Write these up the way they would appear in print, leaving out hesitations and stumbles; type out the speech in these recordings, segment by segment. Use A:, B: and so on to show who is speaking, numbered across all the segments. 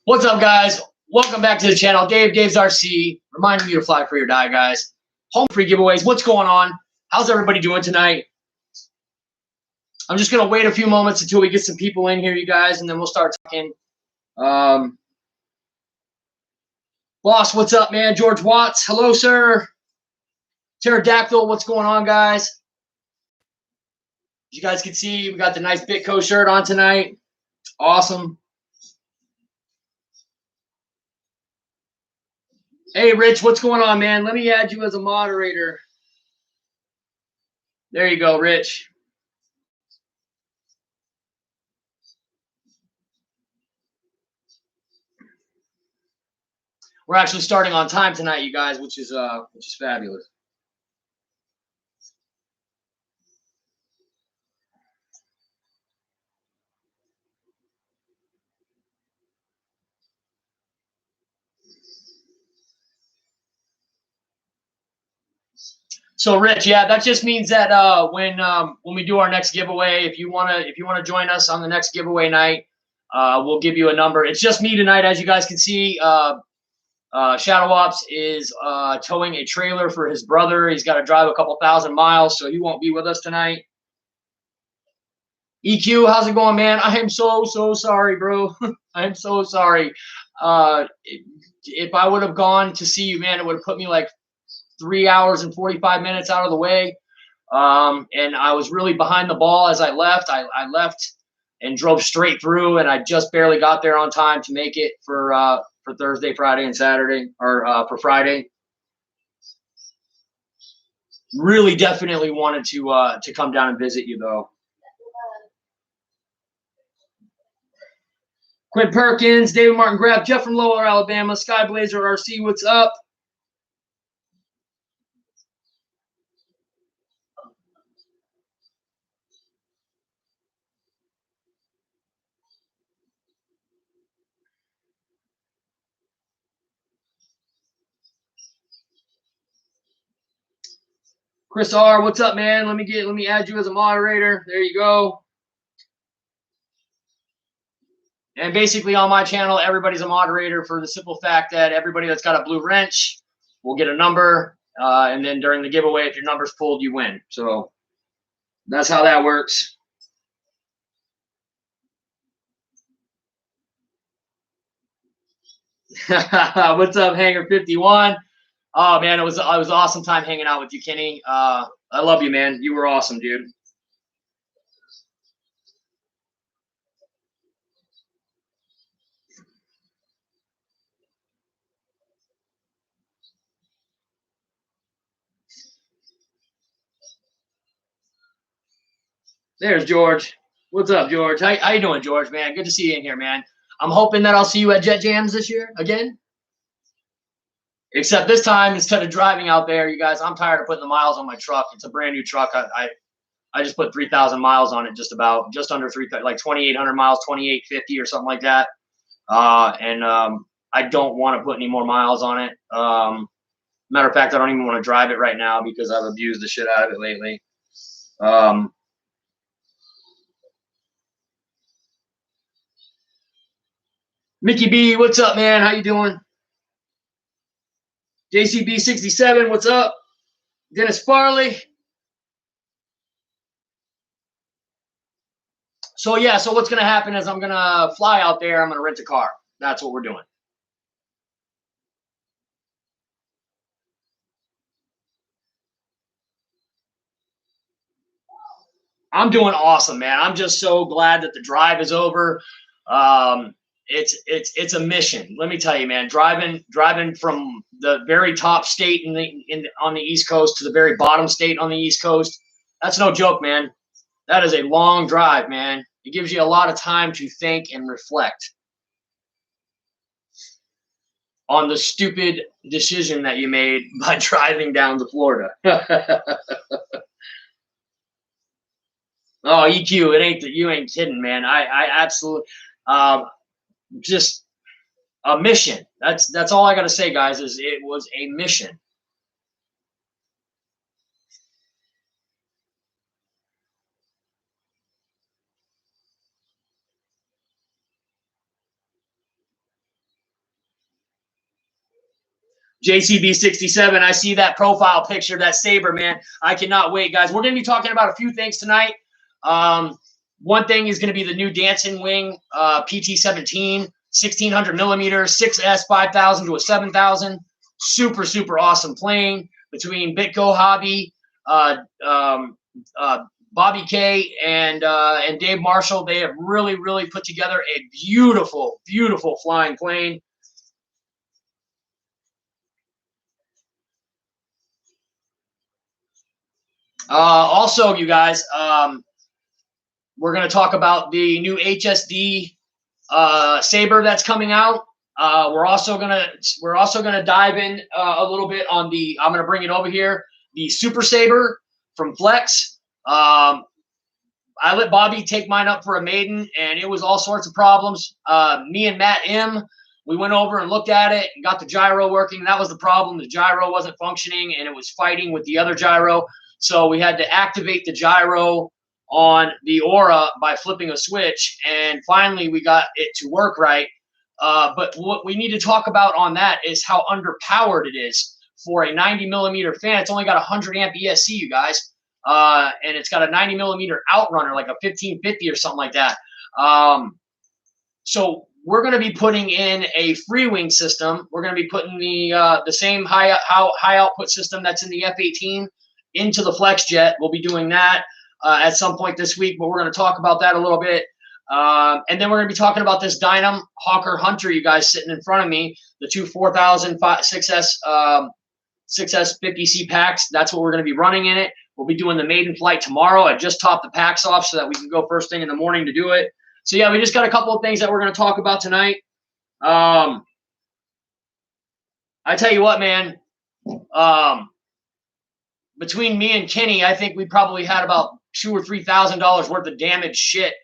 A: What's up, guys? Welcome back to the channel. Dave's RC, reminding you to fly free or die, guys. Home free giveaways. What's going on? How's everybody doing tonight? I'm just gonna wait a few moments until we get some people in here, you guys, and then we'll start talking. Boss, what's up, man? George Watts, hello, sir. Pterodactyl, what's going on, guys? As you guys can see, we got the nice Bitco shirt on tonight. Awesome. Hey, Rich, what's going on, man? Let me add you as a moderator. There you go, Rich. We're actually starting on time tonight, you guys, which is fabulous. So, Rich, yeah, that just means that when we do our next giveaway, if you wanna join us on the next giveaway night, we'll give you a number. It's just me tonight, as you guys can see. Shadow Ops is towing a trailer for his brother. He's got to drive a couple thousand miles, so he won't be with us tonight. EQ, how's it going, man? I am so sorry, bro. I am so sorry. If I would have gone to see you, man, it would have put me like 3 hours and 45 minutes out of the way. And I was really behind the ball as I left. I left and drove straight through, and I just barely got there on time to make it for Thursday, Friday, and Saturday, or for Friday. Really definitely wanted to come down and visit you, though. Quinn Perkins, David Martin Graff, Jeff from Lower Alabama, Skyblazer RC, what's up? Chris R, what's up, man? Let me add you as a moderator. There you go. And basically on my channel, everybody's a moderator for the simple fact that everybody that's got a blue wrench will get a number. And then during the giveaway, if your number's pulled, you win. So that's how that works. What's up, Hanger 51? Oh man, it was awesome time hanging out with you, Kenny. I love you, man. You were awesome, dude. There's George. What's up, George? How you doing, George, man? Good to see you in here, man. I'm hoping that I'll see you at Jet Jams this year again. Except this time, instead of driving out there, you guys, I'm tired of putting the miles on my truck. It's a brand new truck. I just put 3,000 miles on it, just under 3,000, like 2,800 miles, 2,850 or something like that. I don't want to put any more miles on it. Matter of fact, I don't even want to drive it right now because I've abused the shit out of it lately. Mickey B, what's up, man? How you doing? JCB67, what's up? Dennis Farley. So yeah, so what's gonna happen is I'm gonna fly out there. I'm gonna rent a car. That's what we're doing. I'm doing awesome, man. I'm just so glad that the drive is over. It's a mission. Let me tell you, man. Driving from the very top state on the East Coast to the very bottom state on the East Coast. That's no joke, man. That is a long drive, man. It gives you a lot of time to think and reflect on the stupid decision that you made by driving down to Florida. Oh, EQ, you ain't kidding, man. I absolutely just a mission. That's all I gotta say, guys, is it was a mission. JCB67, I see that profile picture, that saber, man. I cannot wait, guys. We're going to be talking about a few things tonight. One thing is going to be the new Dancing Wing PT-17, 1600 millimeter, 6S 5000 to a 7000. Super, super awesome plane between Bitco Hobby, Bobby K, and Dave Marshall. They have really, really put together a beautiful, beautiful flying plane. Also, you guys, we're going to talk about the new HSD Saber that's coming out. We're also gonna dive in a little bit on the. I'm gonna bring it over here. The Super Saber from Flex. I let Bobby take mine up for a maiden, and it was all sorts of problems. Me and Matt M, we went over and looked at it and got the gyro working. That was the problem. The gyro wasn't functioning, and it was fighting with the other gyro. So we had to activate the gyro on the Aura by flipping a switch, and finally we got it to work right. But what we need to talk about on that is how underpowered it is for a 90 millimeter fan. It's only got 100 amp ESC, you guys, and it's got a 90 millimeter outrunner, like a 1550 or something like that. So we're going to be putting in a free wing system. We're going to be putting the same high output system that's in the F-18 into the Flex Jet. We'll be doing that at some point this week, but we're going to talk about that a little bit. And then we're going to be talking about this Dynam Hawker Hunter, you guys, sitting in front of me, the two 4000 6S 50C packs. That's what we're going to be running in it. We'll be doing the maiden flight tomorrow. I just topped the packs off so that we can go first thing in the morning to do it. So yeah, we just got a couple of things that we're going to talk about tonight. I tell you what, man, between me and Kenny, I think we probably had about $2,000 or $3,000 worth of damaged shit.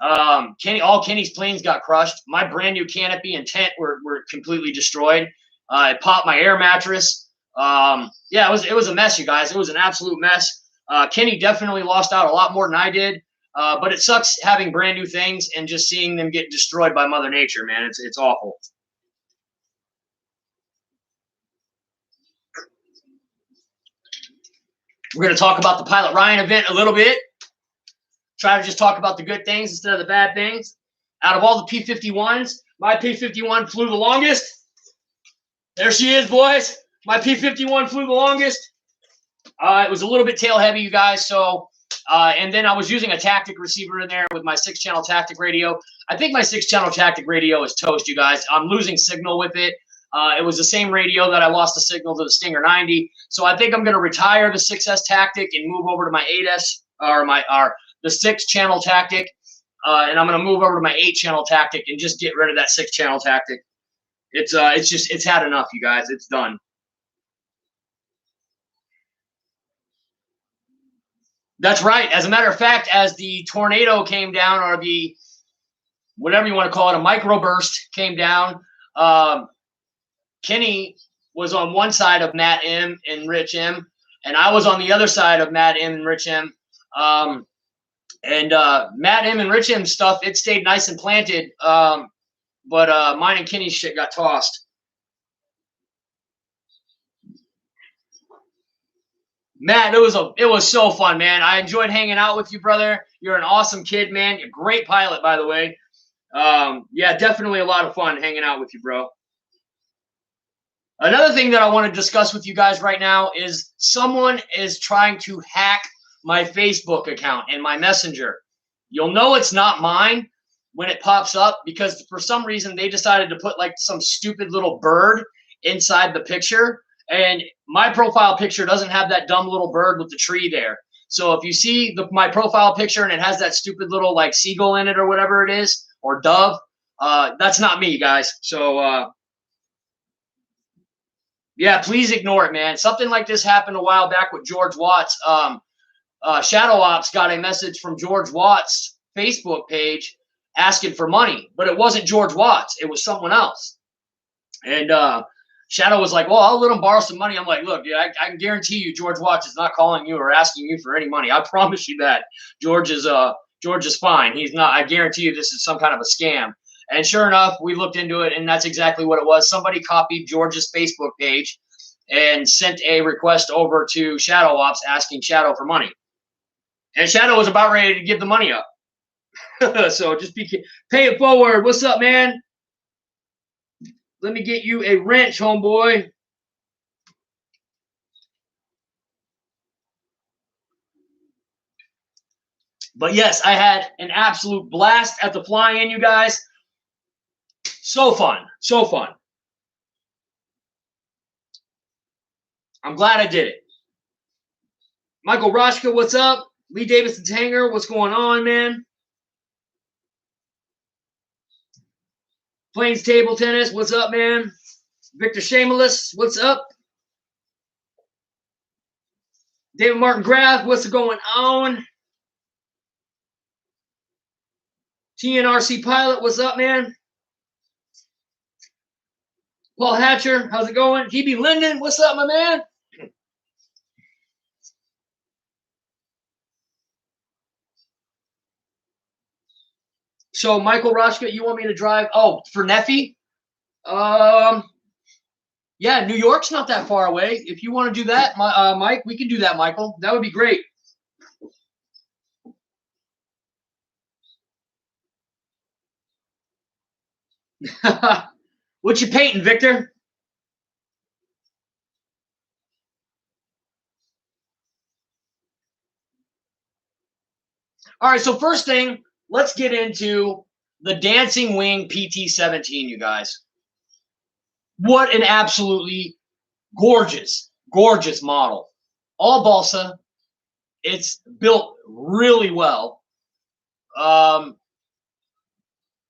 A: All Kenny's planes got crushed. My brand new canopy and tent were completely destroyed. It popped my air mattress. Yeah, it was a mess, you guys. It was an absolute mess. Kenny definitely lost out a lot more than I did. But it sucks having brand new things and just seeing them get destroyed by Mother Nature, man. It's awful. We're going to talk about the Pilot Ryan event a little bit. Try to just talk about the good things instead of the bad things. Out of all the P-51s, my P-51 flew the longest. There she is, boys. My P-51 flew the longest. It was a little bit tail heavy, you guys. So, and then I was using a tactic receiver in there with my 6-channel tactic radio. I think my 6-channel tactic radio is toast, you guys. I'm losing signal with it. It was the same radio that I lost the signal to the Stinger 90. So I think I'm going to retire the 6S tactic and move over to my 8S or the 6-channel tactic. And I'm going to move over to my 8-channel tactic and just get rid of that 6-channel tactic. It's had enough, you guys. It's done. That's right. As a matter of fact, as the tornado came down, or the whatever you want to call it, a microburst came down, Kenny was on one side of Matt M and Rich M, and I was on the other side of Matt M and Rich M. Matt M and Rich M stuff, it stayed nice and planted, but mine and Kenny's shit got tossed. Matt, it was so fun, man. I enjoyed hanging out with you, brother. You're an awesome kid, man. You're a great pilot, by the way. Yeah, definitely a lot of fun hanging out with you, bro. Another thing that I want to discuss with you guys right now is someone is trying to hack my Facebook account and my Messenger. You'll know it's not mine when it pops up because for some reason they decided to put like some stupid little bird inside the picture. And my profile picture doesn't have that dumb little bird with the tree there. So if you see my profile picture and it has that stupid little like seagull in it or whatever it is, or dove, that's not me, guys. So yeah, please ignore it, man. Something like this happened a while back with George Watts. Shadow Ops got a message from George Watts' Facebook page asking for money, but it wasn't George Watts. It was someone else. And Shadow was like, well, I'll let him borrow some money. I'm like, look, dude, I can guarantee you George Watts is not calling you or asking you for any money. I promise you that. George is fine. He's not. I guarantee you this is some kind of a scam. And sure enough, we looked into it, and that's exactly what it was. Somebody copied George's Facebook page, and sent a request over to Shadow Ops asking Shadow for money. And Shadow was about ready to give the money up. So just pay it forward. What's up, man? Let me get you a wrench, homeboy. But yes, I had an absolute blast at the fly-in, you guys. So fun. So fun. I'm glad I did it. Michael Roshka, what's up? Lee Davidson's Hanger, what's going on, man? Plains Table Tennis, what's up, man? Victor Shameless, what's up? David Martin Graff, what's going on? TNRC Pilot, what's up, man? Paul Hatcher, how's it going? TB Linden, what's up, my man? So, Michael Roshka, you want me to drive? Oh, for Neffy? Yeah, New York's not that far away. If you want to do that, Mike, we can do that, Michael. That would be great. What you painting, Victor? All right, so first thing, let's get into the Dancing Wing PT-17, you guys. What an absolutely gorgeous, gorgeous model. All balsa. It's built really well.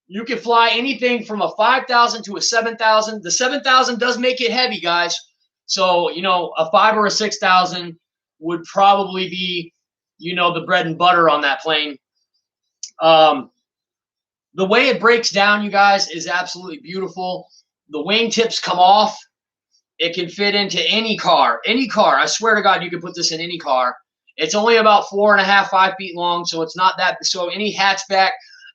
A: You can fly anything from a 5,000 to a 7,000. The 7,000 does make it heavy, guys. So, you know, a 5 or a 6,000 would probably be, you know, the bread and butter on that plane. The way it breaks down, you guys, is absolutely beautiful. The wingtips come off. It can fit into any car. Any car. I swear to God, you can put this in any car. It's only about 4.5, 5 feet long, so it's not that. So any hatchback,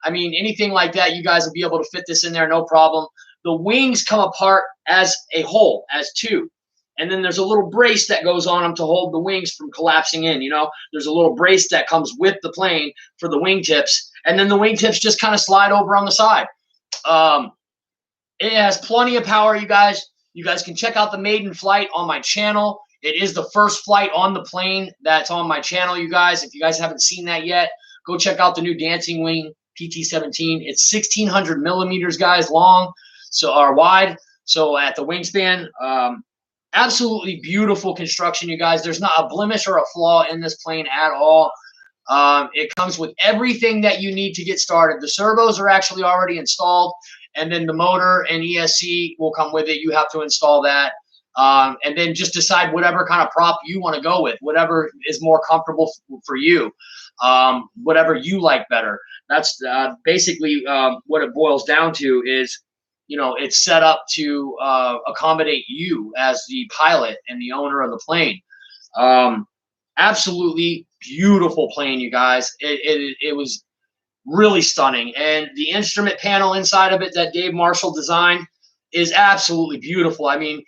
A: I mean, anything like that, you guys will be able to fit this in there, no problem. The wings come apart as a whole, as two. And then there's a little brace that goes on them to hold the wings from collapsing in, you know. There's a little brace that comes with the plane for the wingtips. And then the wingtips just kind of slide over on the side. It has plenty of power, you guys. You guys can check out the maiden flight on my channel. It is the first flight on the plane that's on my channel, you guys. If you guys haven't seen that yet, go check out the new Dancing Wing PT-17. It's 1,600 millimeters, guys, long, so or wide. So at the wingspan, absolutely beautiful construction, you guys. There's not a blemish or a flaw in this plane at all. It comes with everything that you need to get started. The servos are actually already installed, and then the motor and ESC will come with it. You have to install that. And then just decide whatever kind of prop you want to go with, whatever is more comfortable for you, whatever you like better. That's basically what it boils down to is, you know, it's set up to accommodate you as the pilot and the owner of the plane. Absolutely beautiful plane, you guys. It was really stunning. And the instrument panel inside of it that Dave Marshall designed is absolutely beautiful. I mean,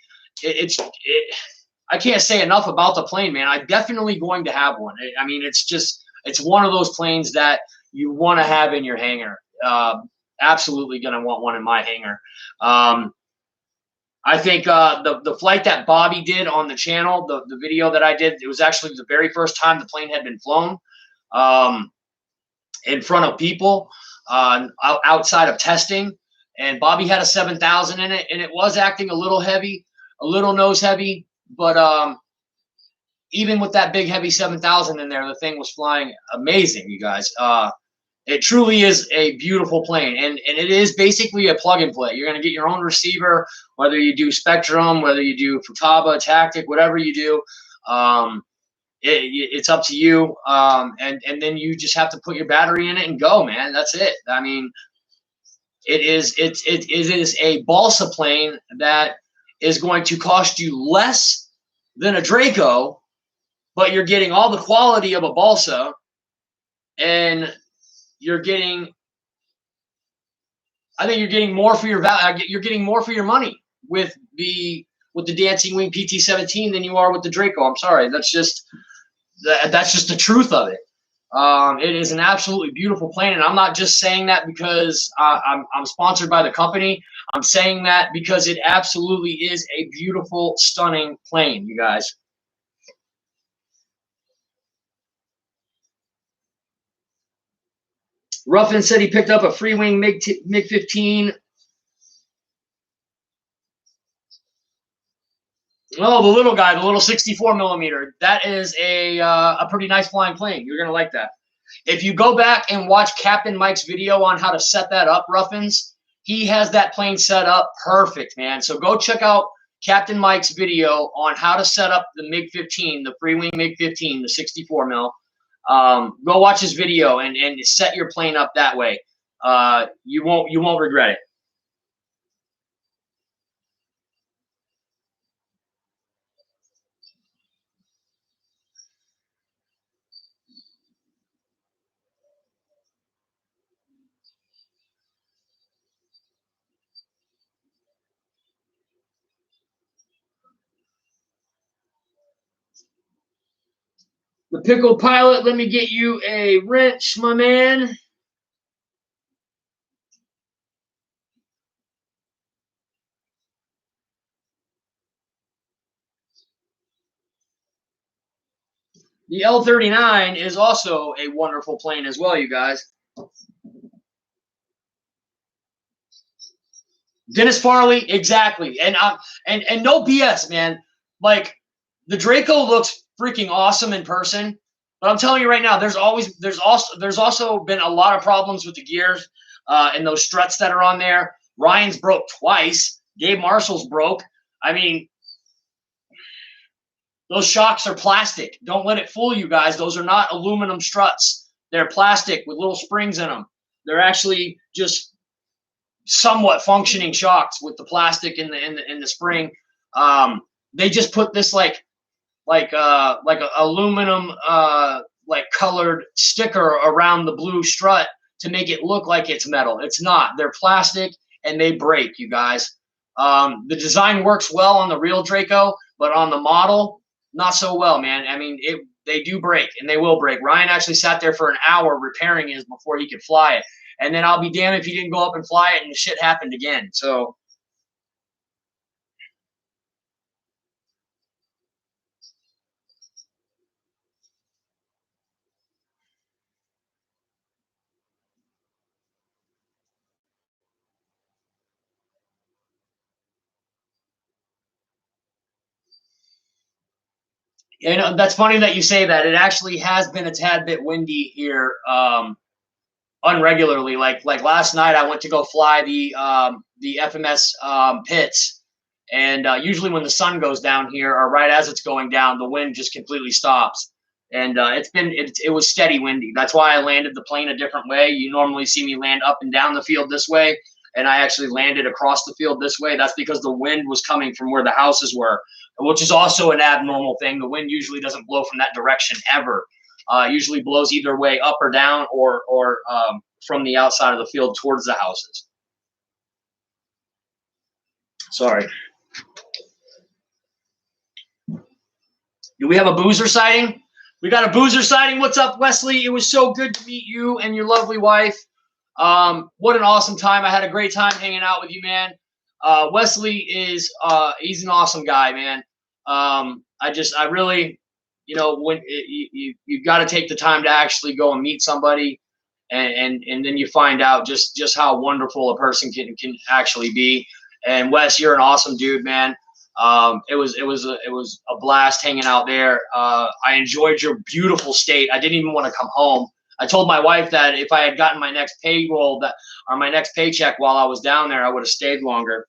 A: I can't say enough about the plane, man. I'm definitely going to have one. I mean, it's one of those planes that you want to have in your hangar. Absolutely going to want one in my hangar. I think the flight that Bobby did on the channel, the video that I did, it was actually the very first time the plane had been flown in front of people outside of testing. And Bobby had a 7,000 in it, and it was acting a little heavy, a little nose heavy. But even with that big, heavy 7,000 in there, the thing was flying amazing, you guys. It truly is a beautiful plane, and it is basically a plug and play. You're going to get your own receiver, whether you do Spectrum, whether you do Futaba, Tactic, whatever you do. It's up to you, and then you just have to put your battery in it and go, man. That's it. I mean, it is a balsa plane that is going to cost you less than a Draco, but you're getting all the quality of a balsa, and you're getting, I think you're getting more for your value. You're getting more for your money with the with the Dancing Wing PT-17 than you are with the Draco. I'm sorry. That's just the truth of it. It is an absolutely beautiful plane, and I'm not just saying that because I'm sponsored by the company. I'm saying that because it absolutely is a beautiful, stunning plane, you guys. Ruffin said he picked up a free wing MiG-15. Oh, the little guy, the little 64 millimeter. That is a pretty nice flying plane. You're gonna like that. If you go back and watch Captain Mike's video on how to set that up, Ruffins, he has that plane set up perfect, man. So go check out Captain Mike's video on how to set up the MiG-15, the free wing MiG-15, the 64 mil. Go watch his video and set your plane up that way. You won't regret it. The Pickle Pilot, let me get you a wrench, my man. The L-39 is also a wonderful plane as well, you guys. Dennis Farley, exactly. And no BS, man. Like, the Draco looks freaking awesome in person. But I'm telling you right now, there's also been a lot of problems with the gears and those struts that are on there. Ryan's broke twice. Gabe Marshall's broke. I mean, those shocks are plastic. Don't let it fool you guys. Those are not aluminum struts. They're plastic with little springs in them. They're actually just somewhat functioning shocks with the plastic in the spring. They just put this like a aluminum like colored sticker around the blue strut to make it look like it's metal. It's not. They're plastic and they break, you guys. The design works well on the real Draco, but on the model, not so well, man. I mean, they do break and they will break. Ryan actually sat there for an hour repairing his before he could fly it. And then I'll be damned if he didn't go up and fly it and the shit happened again. So you know, that's funny that you say that. It actually has been a tad bit windy here, unregularly. Like last night, I went to go fly the FMS pits, and usually when the sun goes down here, or right as it's going down, the wind just completely stops. And it was steady windy. That's why I landed the plane a different way. You normally see me land up and down the field this way, and I actually landed across the field this way. That's because the wind was coming from where the houses were, which is also an abnormal thing. The wind usually doesn't blow from that direction ever. Usually blows either way, up or down, or from the outside of the field towards the houses. Sorry. Do we have a boozer sighting? We got a boozer sighting. What's up, Wesley? It was so good to meet you and your lovely wife. What an awesome time. I had a great time hanging out with you, man. Wesley is he's an awesome guy, man. I really, you know, when you've got to take the time to actually go and meet somebody, and then you find out just how wonderful a person can actually be. And Wes, you're an awesome dude, man. It was a blast hanging out there. I enjoyed your beautiful state. I didn't even want to come home. I told my wife that if I had gotten my next payroll or my next paycheck while I was down there, I would have stayed longer.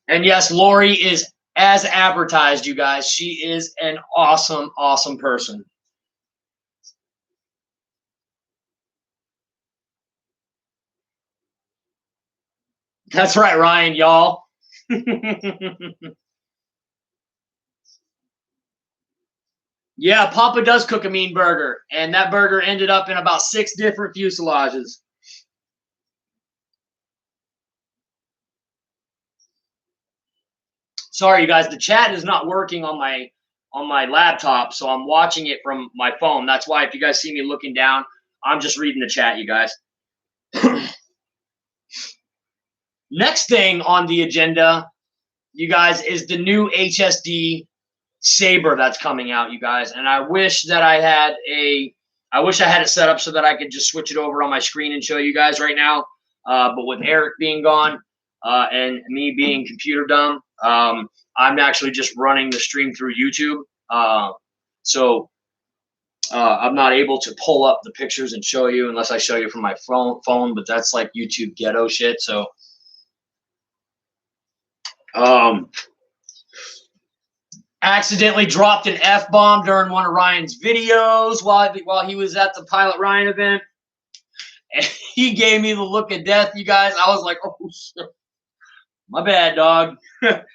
A: And yes, Lori is as advertised, you guys. She is an awesome, awesome person. That's right, Ryan, y'all. Yeah, Papa does cook a mean burger, and that burger ended up in about 6 different fuselages. Sorry, you guys. The chat is not working on my laptop, so I'm watching it from my phone. That's why if you guys see me looking down, I'm just reading the chat, you guys. Next thing on the agenda, you guys, is the new HSD Saber that's coming out, you guys. And I wish that I had it set up so that I could just switch it over on my screen and show you guys right now. But with Eric being gone and me being computer dumb, I'm actually just running the stream through YouTube. So I'm not able to pull up the pictures and show you unless I show you from my phone, but that's like YouTube ghetto shit. So accidentally dropped an F-bomb during one of Ryan's videos while he was at the Pilot Ryan event. And he gave me the look of death, you guys. I was like, oh, shit. My bad, dog.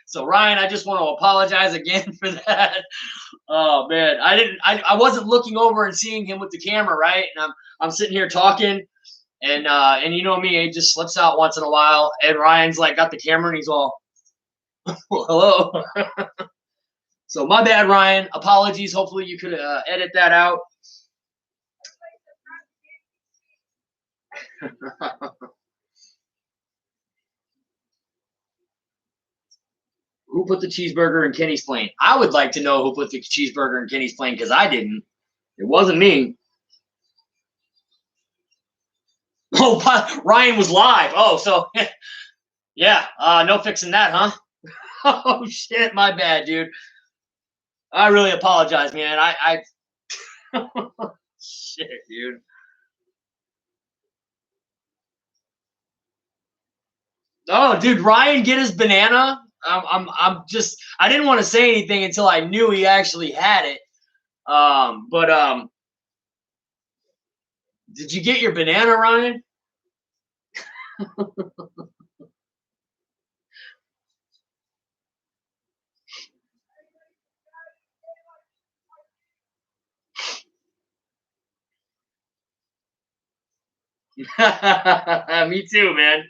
A: So, Ryan, I just want to apologize again for that. Oh, man. I wasn't looking over and seeing him with the camera, right? And I'm sitting here talking, and you know me, it just slips out once in a while. And Ryan's like got the camera, and he's all, well, hello. So my bad, Ryan. Apologies. Hopefully you could edit that out. Who put the cheeseburger in Kenny's plane? I would like to know who put the cheeseburger in Kenny's plane because I didn't. It wasn't me. Oh, Ryan was live. Oh, so yeah. No fixing that, huh? Oh shit, my bad, dude. I really apologize, man. I shit, dude. Oh, dude, Ryan get his banana. I didn't want to say anything until I knew he actually had it. But did you get your banana, Ryan? Me too, man.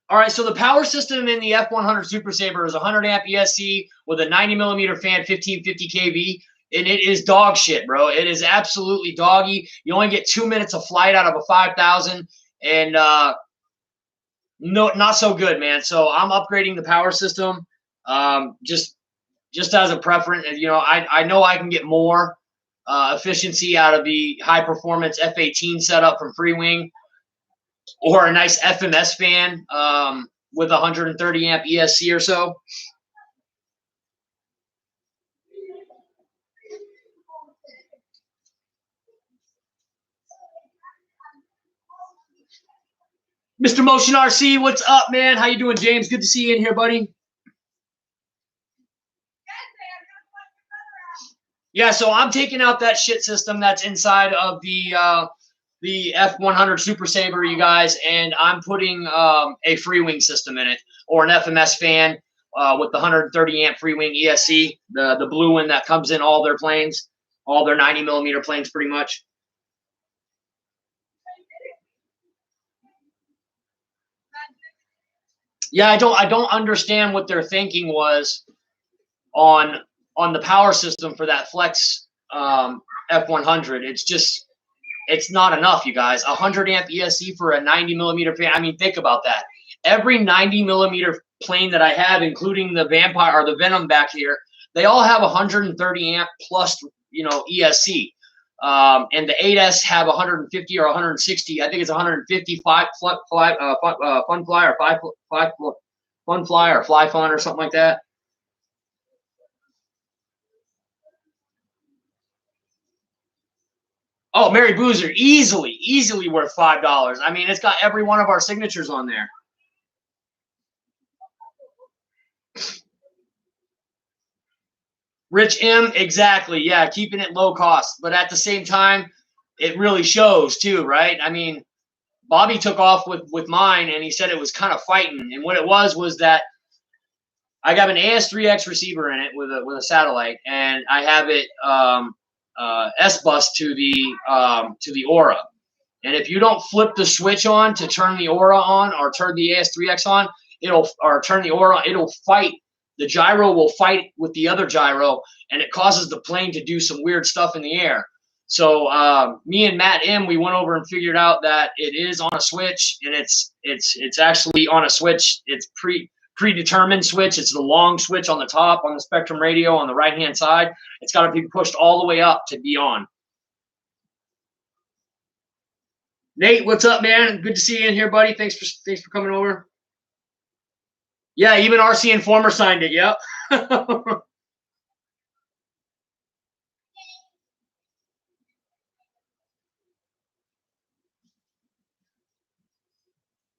A: All right, so the power system in the F100 Super Saber is 100 amp ESC with a 90 millimeter fan, 1550 kV, and it is dog shit, bro. It is absolutely doggy. You only get 2 minutes of flight out of a 5,000, and no, not so good, man. So I'm upgrading the power system, just as a preference. You know, I know I can get more efficiency out of the high performance F18 setup from Freewing, or a nice FMS fan with 130 amp ESC or so. Mr. Motion RC, what's up, man? How you doing, James? Good to see you in here, buddy. Yeah, so I'm taking out that shit system that's inside of the F100 Super Saber, you guys, and I'm putting a Freewing system in it, or an FMS fan with the 130 amp Freewing ESC, the blue one that comes in all their planes, all their 90 millimeter planes, pretty much. Yeah, I don't understand what their thinking was on the power system for that Flex F100. It's not enough, you guys. 100 amp ESC for a 90 millimeter fan. I mean, think about that. Every 90 millimeter plane that I have, including the Vampire or the Venom back here, they all have 130 amp plus, you know, ESC. And the 8S have 150 or 160. I think it's 150 Fun Fly or Fly Fun or something like that. Oh, Mary Boozer, easily worth $5. I mean, it's got every one of our signatures on there. Rich M, exactly. Yeah, keeping it low cost. But at the same time, it really shows too, right? I mean, Bobby took off with mine, and he said it was kind of fighting. And what it was that I got an AS3X receiver in it with a satellite, and I have it S-bus to the Aura. And if you don't flip the switch on to turn the Aura on or turn the AS3X on, or turn the oar on, it'll fight. The gyro will fight with the other gyro, and it causes the plane to do some weird stuff in the air. So me and Matt M, we went over and figured out that it is on a switch, and it's actually on a switch. It's predetermined switch. It's the long switch on the top on the Spectrum radio on the right-hand side. It's got to be pushed all the way up to be on. Nate, what's up, man? Good to see you in here, buddy. Thanks for coming over. Yeah, even RC Informer signed it. Yep.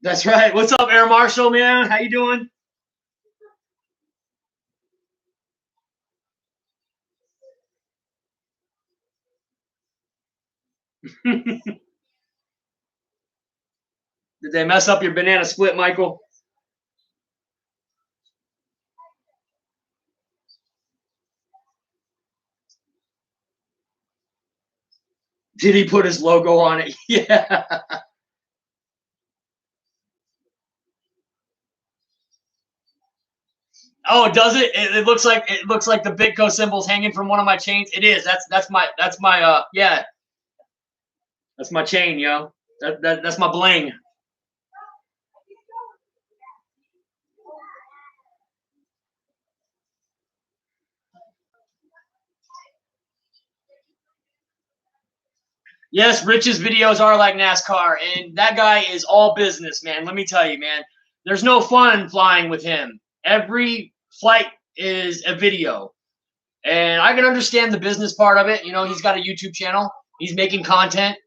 A: That's right. What's up, Air Marshal, man? How you doing? Did they mess up your banana split, Michael? Did he put his logo on it? Yeah. Oh, does it? It looks like the Bitco symbol's hanging from one of my chains. It is. That's my yeah. That's my chain, yo. That's my bling. Yes, Rich's videos are like NASCAR, and that guy is all business, man. Let me tell you, man. There's no fun flying with him. Every flight is a video. And I can understand the business part of it. You know, he's got a YouTube channel. He's making content.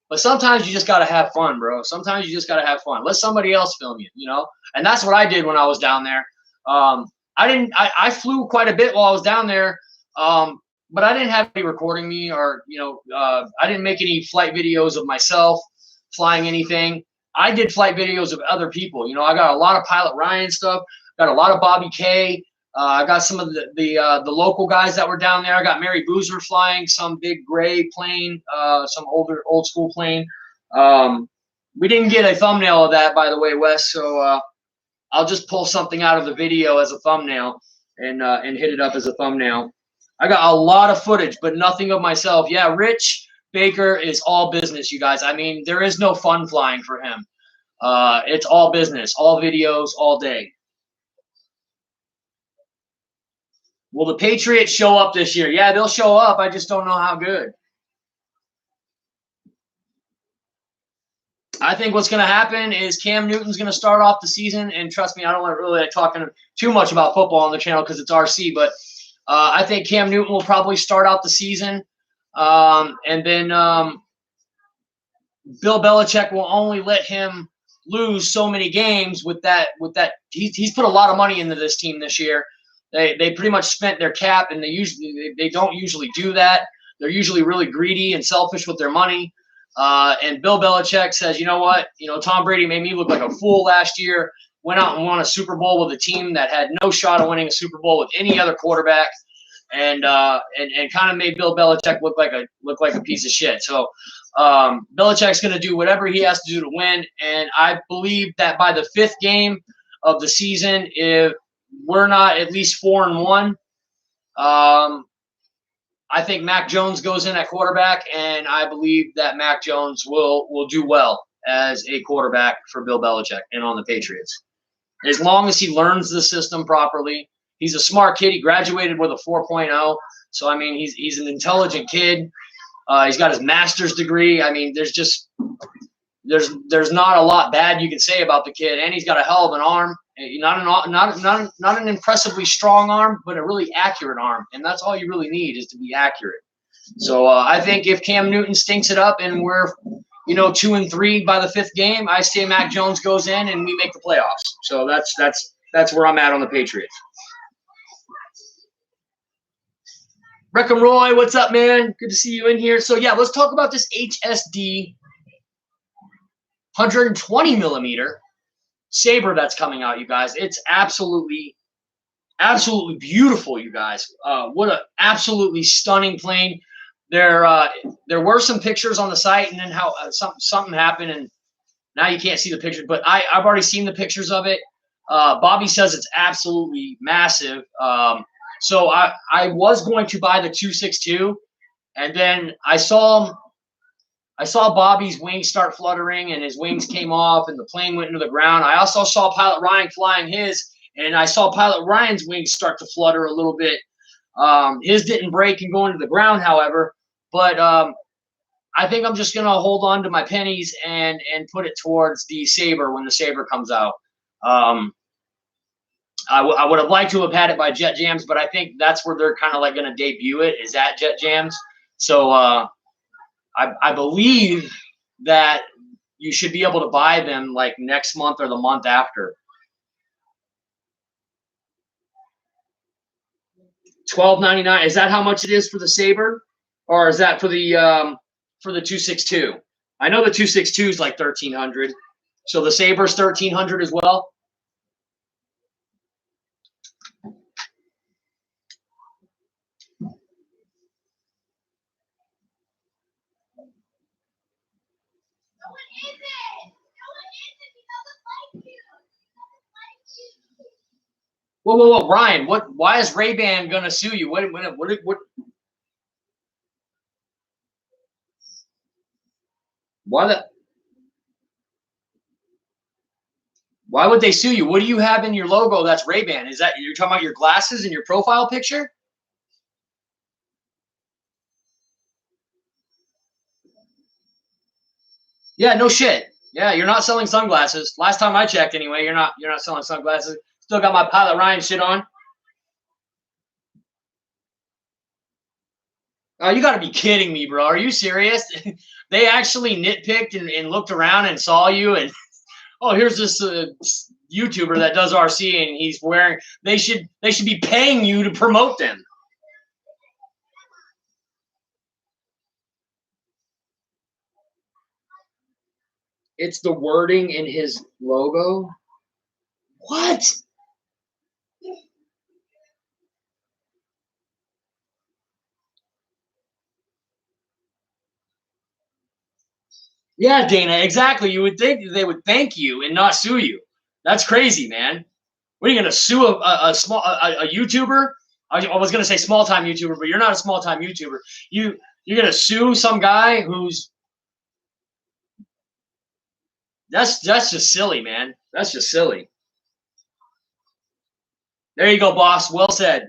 A: But sometimes you just got to have fun, bro. Sometimes you just got to have fun. Let somebody else film you, you know? And that's what I did when I was down there. I flew quite a bit while I was down there, but I didn't have any recording me or, you know, I didn't make any flight videos of myself flying anything. I did flight videos of other people. You know, I got a lot of Pilot Ryan stuff, got a lot of Bobby K. I got some of the local guys that were down there. I got Mary Boozer flying some big gray plane, some old school plane. We didn't get a thumbnail of that, by the way, Wes. So I'll just pull something out of the video as a thumbnail and hit it up as a thumbnail. I got a lot of footage, but nothing of myself. Yeah, Rich Baker is all business, you guys. I mean, there is no fun flying for him. It's all business, all videos, all day. Will the Patriots show up this year? Yeah, they'll show up. I just don't know how good. I think what's going to happen is Cam Newton's going to start off the season, and trust me, I don't want to really talking too much about football on the channel because it's RC, but I think Cam Newton will probably start out the season, and then Bill Belichick will only let him lose so many games with that. He's put a lot of money into this team this year. They pretty much spent their cap, and they don't usually do that. They're usually really greedy and selfish with their money. And Bill Belichick says, you know what? You know, Tom Brady made me look like a fool last year. Went out and won a Super Bowl with a team that had no shot of winning a Super Bowl with any other quarterback, and kind of made Bill Belichick look like a piece of shit. So Belichick's going to do whatever he has to do to win, and I believe that by the 5th game of the season, if we're not at least 4-1, I think Mac Jones goes in at quarterback, and I believe that Mac Jones will do well as a quarterback for Bill Belichick and on the Patriots. As long as he learns the system properly. He's a smart kid. He graduated with a 4.0. So, I mean, he's an intelligent kid. He's got his master's degree. I mean, there's not a lot bad you can say about the kid, and he's got a hell of an arm. Not an impressively strong arm, but a really accurate arm, and that's all you really need is to be accurate. So I think if Cam Newton stinks it up and we're 2-3 by the 5th game, I say Mac Jones goes in and we make the playoffs. So that's where I'm at on the Patriots. Reckham Roy, what's up, man? Good to see you in here. So yeah, let's talk about this HSD 120 millimeter Sabre that's coming out, you guys. It's absolutely beautiful, you guys. What an absolutely stunning plane. There were some pictures on the site, and then how something happened, and now you can't see the picture. But I've already seen the pictures of it. Bobby says it's absolutely massive. So I was going to buy the 262, and then I saw Bobby's wings start fluttering, and his wings came off, and the plane went into the ground. I also saw Pilot Ryan flying his, and I saw Pilot Ryan's wings start to flutter a little bit. His didn't break and go into the ground, however, but I think I'm just gonna hold on to my pennies and put it towards the Sabre when the Sabre comes out. I would have liked to have had it by Jet Jams, but I think that's where they're kind of like gonna debut it, is at Jet Jams. So I believe that you should be able to buy them like next month or the month after. $12.99. Is that how much it is for the Sabre, or is that for the 262? I know the 262 is like 1,300. So the Sabre's 1,300 as well. Whoa, Ryan! What? Why is Ray-Ban gonna sue you? What? Why the? Why would they sue you? What do you have in your logo that's Ray-Ban? Is that, you're talking about your glasses and your profile picture? Yeah, no shit. Yeah, you're not selling sunglasses. Last time I checked, anyway, you're not selling sunglasses. Still got my Pilot Ryan shit on. Oh, you got to be kidding me, bro. Are you serious? They actually nitpicked and looked around and saw you, and oh, here's this YouTuber that does RC, and he's wearing. They should be paying you to promote them. It's the wording in his logo. What? Yeah, Dana, exactly. You would think they would thank you and not sue you. That's crazy, man. What are you gonna sue a small a YouTuber? I was gonna say small time YouTuber, but you're not a small time YouTuber. You're gonna sue some guy who's that's just silly, man. That's just silly. There you go, boss. Well said.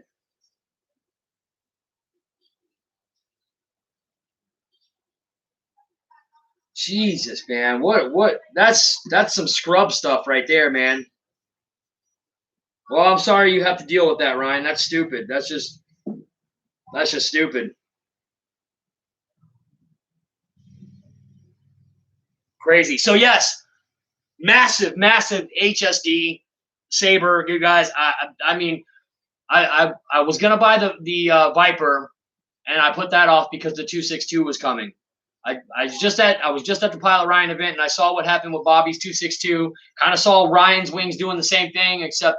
A: Jesus, man. What that's some scrub stuff right there, man. Well, I'm sorry you have to deal with that, Ryan. That's stupid. That's just stupid. Crazy. So yes, massive HSD Sabre, you guys. I mean, I was gonna buy the Viper, and I put that off because the 262 was coming. I was just at the Pilot Ryan event, and I saw what happened with Bobby's 262. Kind of saw Ryan's wings doing the same thing, except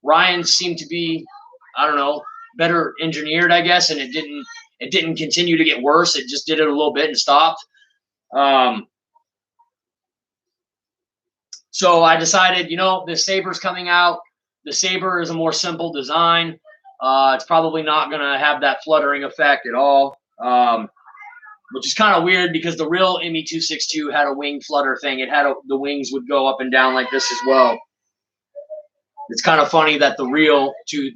A: Ryan seemed to be, I don't know, better engineered, I guess, and it didn't continue to get worse. It just did it a little bit and stopped. So I decided, the Sabre's coming out. The Sabre is a more simple design. It's probably not going to have that fluttering effect at all, which is kind of weird because the real ME262 had a wing flutter thing. It had the wings would go up and down like this as well. It's kind of funny that the real the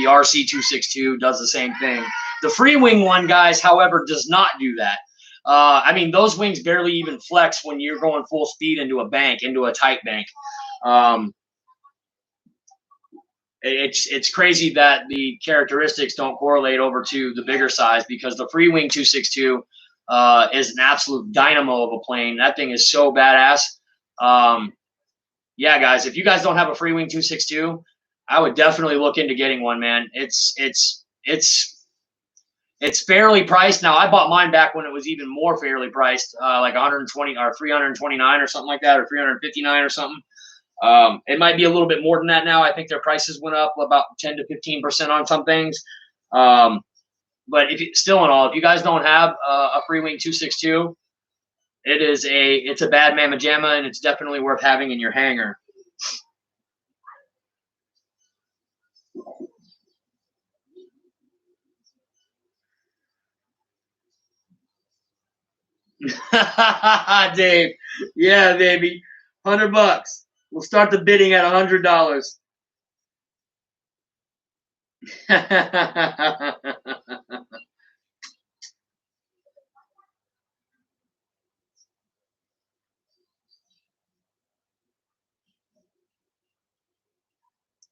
A: RC262 does the same thing. The free wing one, guys, however, does not do that. I mean, those wings barely even flex when you're going full speed into a bank, into a tight bank. It's crazy that the characteristics don't correlate over to the bigger size, because the free wing 262 is an absolute dynamo of a plane. That thing is so badass. Yeah, guys, if you guys don't have a free wing 262, I would definitely look into getting one, man. It's fairly priced. Now, I bought mine back when it was even more fairly priced, like 120 or 329 or something like that, or 359 or something. It might be a little bit more than that now. I think their prices went up about 10 to 15% on some things. But still in all, if you guys don't have a free wing 262, it's a bad mamma jamma, and it's definitely worth having in your hangar. Dave. Yeah, baby. $100. We'll start the bidding at $100.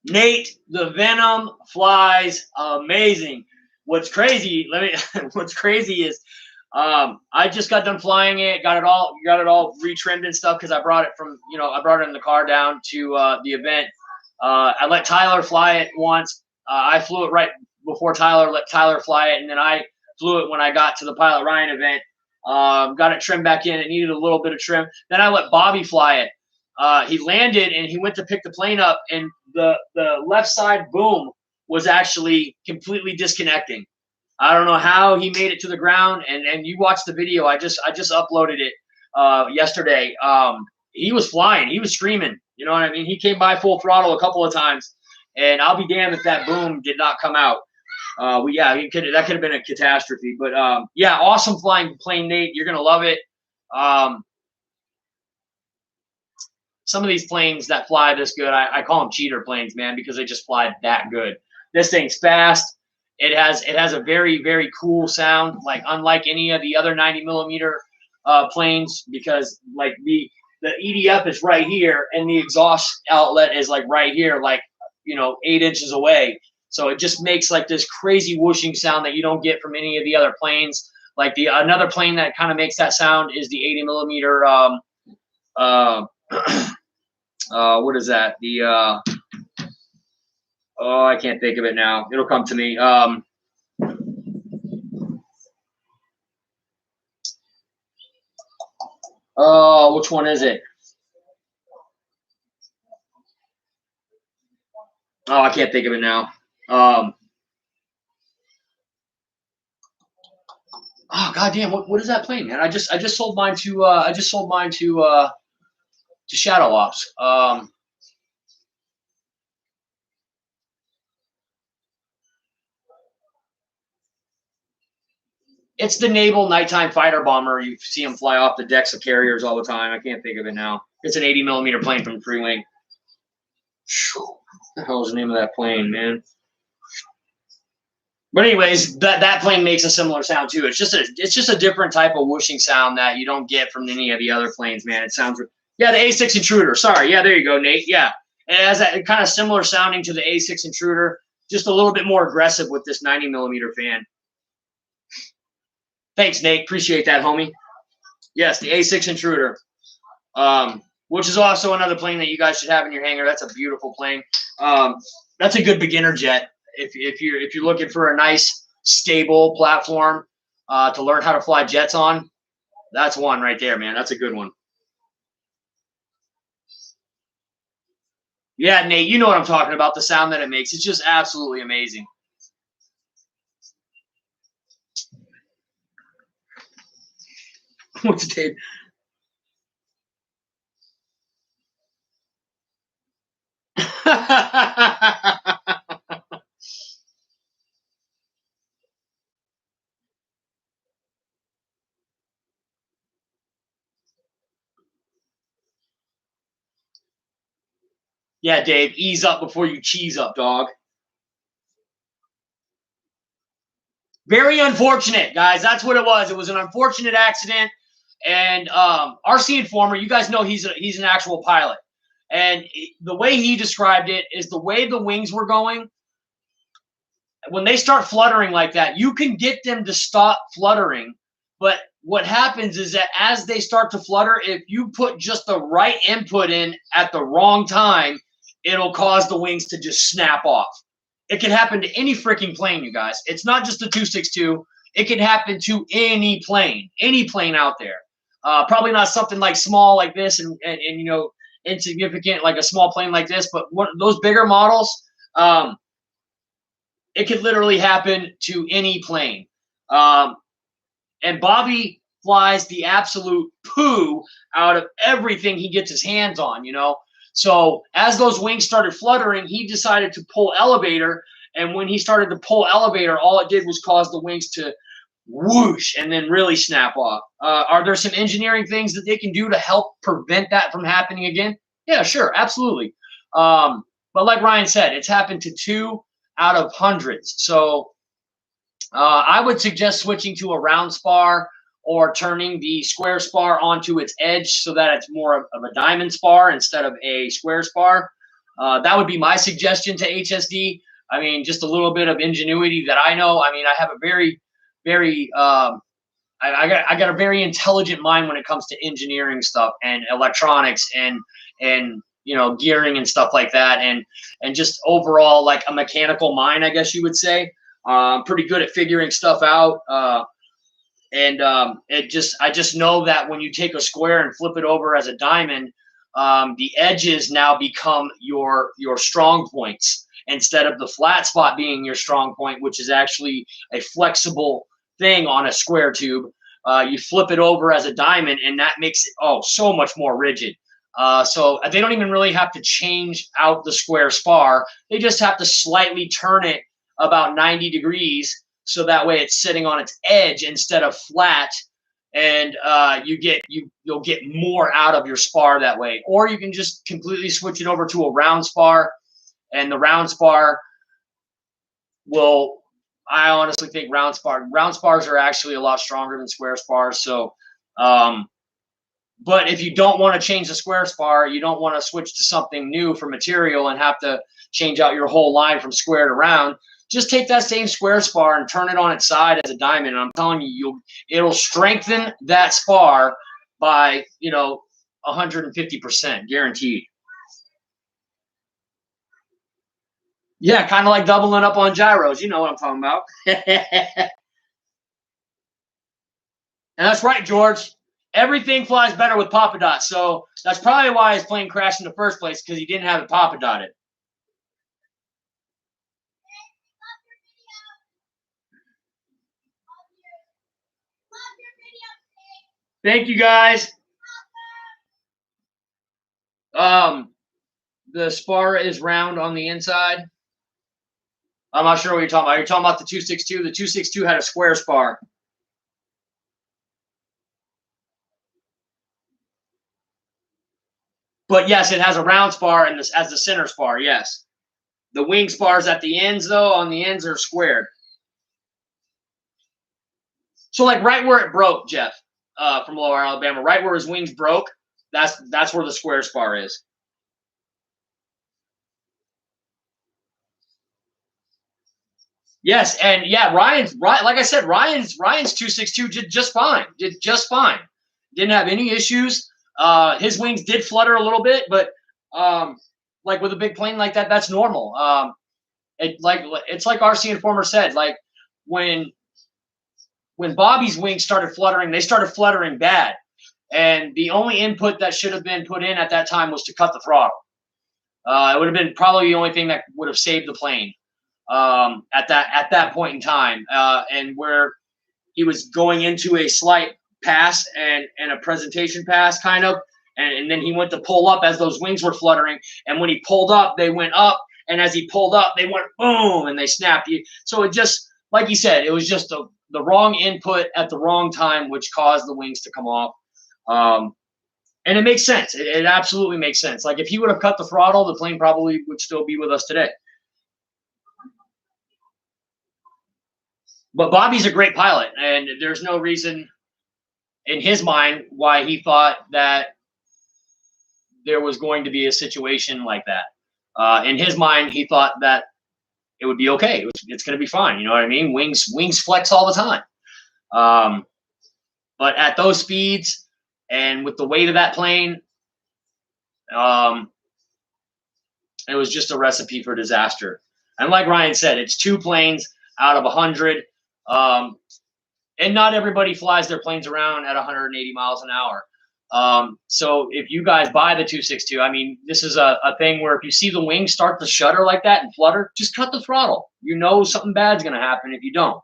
A: Nate, the Venom flies amazing. What's crazy? What's crazy is, I just got done flying it, got it all retrimmed and stuff because I brought it from, I brought it in the car down to the event. I let Tyler fly it once. I flew it right before Tyler. Let Tyler fly it, and then I flew it when I got to the Pilot Ryan event. Got it trimmed back in. It needed a little bit of trim. Then I let Bobby fly it. He landed and he went to pick the plane up, and the left side boom was actually completely disconnecting. I don't know how he made it to the ground. And you watched the video. I just uploaded it yesterday. He was flying. He was screaming. You know what I mean? He came by full throttle a couple of times, and I'll be damned if that boom did not come out. That could have been a catastrophe. But yeah, awesome flying plane, Nate. You're gonna love it. Some of these planes that fly this good, I call them cheater planes, man, because they just fly that good. This thing's fast. It has a very, very cool sound, like unlike any of the other 90 millimeter planes, because like the EDF is right here and the exhaust outlet is like right here, like 8 inches away. So it just makes like this crazy whooshing sound that you don't get from any of the other planes. Like another plane that kind of makes that sound is the 80 millimeter. What is that? I can't think of it now. It'll come to me. Which one is it? I can't think of it now. Goddamn! What is that plane, man? I just sold mine to Shadow Ops. It's the naval nighttime fighter bomber. You see them fly off the decks of carriers all the time. I can't think of it now. It's an 80 millimeter plane from Free Wing. What the hell is the name of that plane, man? But anyways, that plane makes a similar sound too. It's just a different type of whooshing sound that you don't get from any of the other planes, man. It sounds, the A6 Intruder. Sorry, yeah, there you go, Nate. Yeah, it has that kind of similar sounding to the A6 Intruder, just a little bit more aggressive with this 90 millimeter fan. Thanks, Nate. Appreciate that, homie. Yes, the A6 Intruder, which is also another plane that you guys should have in your hangar. That's a beautiful plane. That's a good beginner jet. If you're looking for a nice, stable platform to learn how to fly jets on, that's one right there, man. That's a good one. Yeah, Nate, you know what I'm talking about, the sound that it makes. It's just absolutely amazing. What's the tape? Yeah, Dave, ease up before you cheese up, dog. Very unfortunate, guys. That's what it was. It was an unfortunate accident. And RC Informer, you guys know he's an actual pilot. And the way he described it is the way the wings were going. When they start fluttering like that, you can get them to stop fluttering. But what happens is that as they start to flutter, if you put just the right input in at the wrong time, it'll cause the wings to just snap off. It can happen to any freaking plane, you guys. It's not just the 262. It can happen to any plane out there. Probably not something like small like this and insignificant like a small plane like this, but those bigger models, it could literally happen to any plane. And Bobby flies the absolute poo out of everything he gets his hands on, So as those wings started fluttering, he decided to pull elevator. And when he started to pull elevator, all it did was cause the wings to whoosh, and then really snap off. Are there some engineering things that they can do to help prevent that from happening again? Yeah, sure, absolutely. But like Ryan said, it's happened to 2 out of hundreds. So I would suggest switching to a round spar or turning the square spar onto its edge so that it's more of a diamond spar instead of a square spar. That would be my suggestion to HSD. I mean, just a little bit of ingenuity that I know. I mean, I have a very I got a very intelligent mind when it comes to engineering stuff and electronics and gearing and stuff like that, and just overall like a mechanical mind, I guess you would say. I'm pretty good at figuring stuff out. And I just know that when you take a square and flip it over as a diamond, the edges now become your strong points instead of the flat spot being your strong point, which is actually a flexible thing on a square tube. You flip it over as a diamond, and that makes it so much more rigid. So they don't even really have to change out the square spar. They just have to slightly turn it about 90 degrees so that way it's sitting on its edge instead of flat, and you'll get more out of your spar that way. Or you can just completely switch it over to a round spar, and the round spar will, I honestly think round spars are actually a lot stronger than square spars. So but if you don't want to change the square spar, you don't want to switch to something new for material and have to change out your whole line from square to round, just take that same square spar and turn it on its side as a diamond. And I'm telling you, it'll strengthen that spar by 150% guaranteed. Yeah, kind of like doubling up on gyros. You know what I'm talking about. And that's right, George. Everything flies better with Papa Dot. So that's probably why his plane crashed in the first place, because he didn't have it Papa Dotted. Thank you, guys. The spar is round on the inside. I'm not sure what you're talking about. You're talking about the 262. The 262 had a square spar. But yes, it has a round spar and this as the center spar. Yes, the wing spars at the ends, though, on the ends are squared. So like right where it broke, Jeff, from Lower Alabama, right where his wings broke, that's where the square spar is. Yes, and yeah, Ryan's right. Like I said, Ryan's 262 did just fine. Did just fine. Didn't have any issues. His wings did flutter a little bit, but like with a big plane like that, that's normal. It's like RC Informer said. Like when Bobby's wings started fluttering, they started fluttering bad, and the only input that should have been put in at that time was to cut the throttle. It would have been probably the only thing that would have saved the plane at that point in time, and where he was going into a slight pass and a presentation pass kind of, and then he went to pull up as those wings were fluttering, and when he pulled up, they went up, and as he pulled up, they went boom, and they snapped. So it just, like he said, it was just the wrong input at the wrong time, which caused the wings to come off. And it makes sense. It absolutely makes sense. Like if he would have cut the throttle, the plane probably would still be with us today. But Bobby's a great pilot, and there's no reason in his mind why he thought that there was going to be a situation like that. In his mind, he thought that it would be okay. It's going to be fine. You know what I mean? Wings flex all the time. But at those speeds and with the weight of that plane, it was just a recipe for disaster. And like Ryan said, it's 2 planes out of 100. And not everybody flies their planes around at 180 miles an hour. So if you guys buy the 262, I mean, this is a thing where if you see the wings start to shudder like that and flutter, just cut the throttle. You know something bad's going to happen if you don't.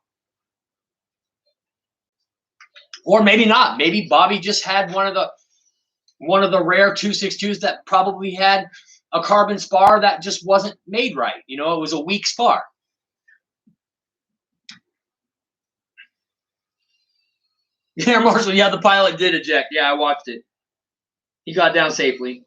A: Or maybe not. Maybe Bobby just had one of the rare 262s that probably had a carbon spar that just wasn't made right. It was a weak spar. Air Marshal, yeah, the pilot did eject. Yeah, I watched it. He got down safely.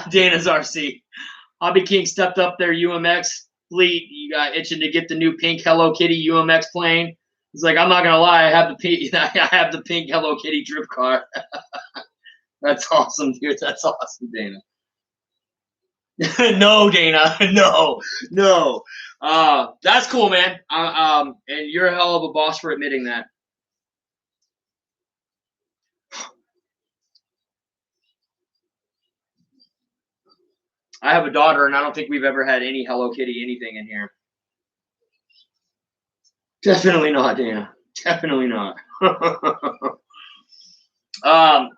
A: Dana's RC. Hobby King stepped up their UMX fleet. You got itching to get the new pink Hello Kitty UMX plane. He's like, I'm not gonna lie, I have the pink, I have the pink Hello Kitty drift car. That's awesome, dude. That's awesome, Dana. No, Dana. No, no. That's cool, man. And you're a hell of a boss for admitting that. I have a daughter, and I don't think we've ever had any Hello Kitty anything in here. Definitely not, Dana. Definitely not.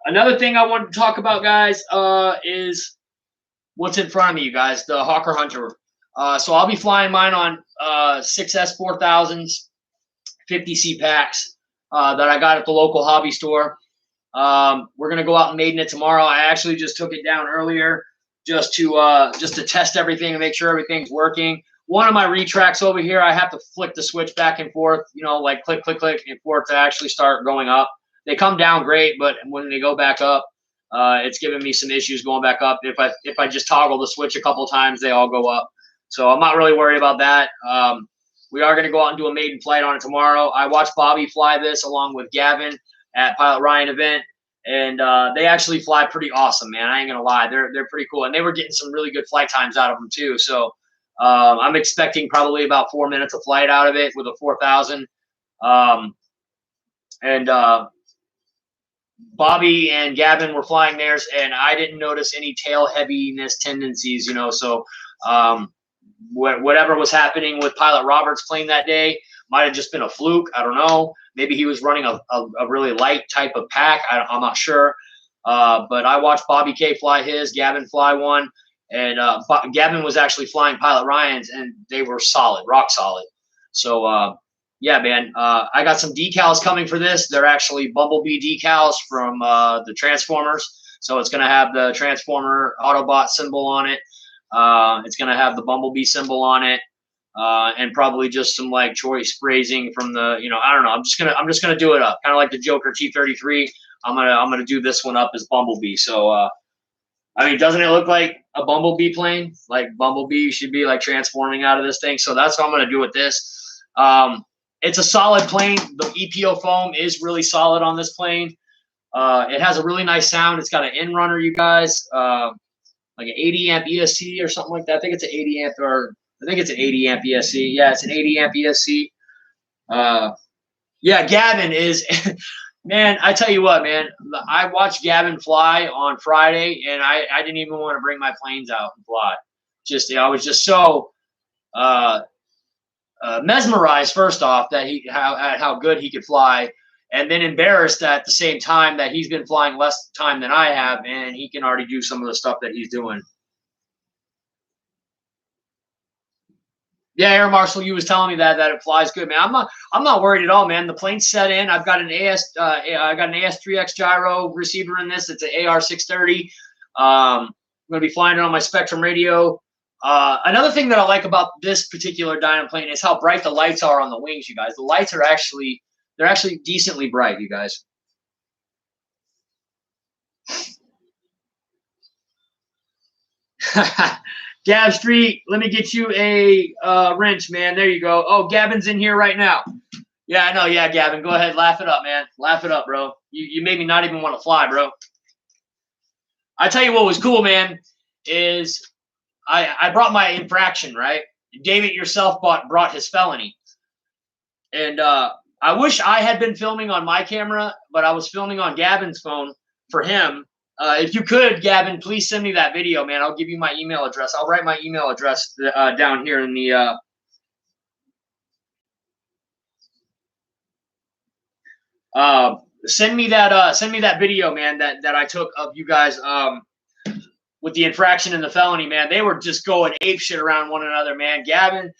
A: Another thing I wanted to talk about, guys, is what's in front of me, you guys, the Hawker Hunter. So I'll be flying mine on 6S 4000s, 50C packs that I got at the local hobby store. We're gonna go out and maiden it tomorrow. I actually just took it down earlier just to test everything and make sure everything's working. One of my retracts over here, I have to flick the switch back and forth, you know, like click, click, click, and for it to actually start going up. They come down great, but when they go back up, it's giving me some issues going back up. If I just toggle the switch a couple times, they all go up. So I'm not really worried about that. We are going to go out and do a maiden flight on it tomorrow. I watched Bobby fly this along with Gavin at Pilot Ryan event, and they actually fly pretty awesome, man. I ain't gonna lie, they're pretty cool, and they were getting some really good flight times out of them too. So I'm expecting probably about 4 minutes of flight out of it with a 4000. And Bobby and Gavin were flying theirs, and I didn't notice any tail heaviness tendencies, you know. So whatever was happening with Pilot Robert's plane that day might have just been a fluke. I don't know. Maybe he was running a really light type of pack. I'm not sure. But I watched Bobby K fly his, Gavin fly one, and Gavin was actually flying Pilot Ryan's, and they were solid, rock solid. So yeah, man, I got some decals coming for this. They're actually Bumblebee decals from the Transformers. So it's going to have the Transformer Autobot symbol on it. It's going to have the Bumblebee symbol on it. And probably just some like choice phrasing from the, you know, I don't know. I'm just gonna do it up, kind of like the Joker T-33. I'm gonna do this one up as Bumblebee. So I mean, doesn't it look like a Bumblebee plane? Like Bumblebee should be like transforming out of this thing. So that's what I'm gonna do with this. It's a solid plane. The EPO foam is really solid on this plane. It has a really nice sound. It's got an in runner, you guys, like an 80 amp ESC or something like that. I think it's an 80 amp or I think it's an 80 amp ESC. Yeah, it's an 80 amp ESC. Yeah, Gavin is, man, I tell you what, man, I watched Gavin fly on Friday, and I didn't even want to bring my planes out and fly. Just, I was just so mesmerized, first off, that how good he could fly, and then embarrassed at the same time that he's been flying less time than I have, and he can already do some of the stuff that he's doing. Yeah, Air Marshal, you was telling me that it flies good, man. I'm not worried at all, man. The plane's set in. I've got an I got an AS3X gyro receiver in this. It's an AR630. I'm gonna be flying it on my Spectrum radio. Another thing that I like about this particular Dyna plane is how bright the lights are on the wings, you guys. The lights are actually decently bright, you guys. Gab Street, let me get you a wrench, man. There you go. Oh, Gavin's in here right now. Yeah, I know. Yeah, Gavin, go ahead. Laugh it up, man. Laugh it up, bro. You made me not even want to fly, bro. I tell you what was cool, man, is I brought my infraction, right? David yourself brought his felony. And I wish I had been filming on my camera, but I was filming on Gavin's phone for him. If you could, Gavin, please send me that video, man. I'll give you my email address. I'll write my email address down here in the. Send me that video, man. That I took of you guys. with the infraction and the felony, man, they were just going ape shit around one another, man. Gavin,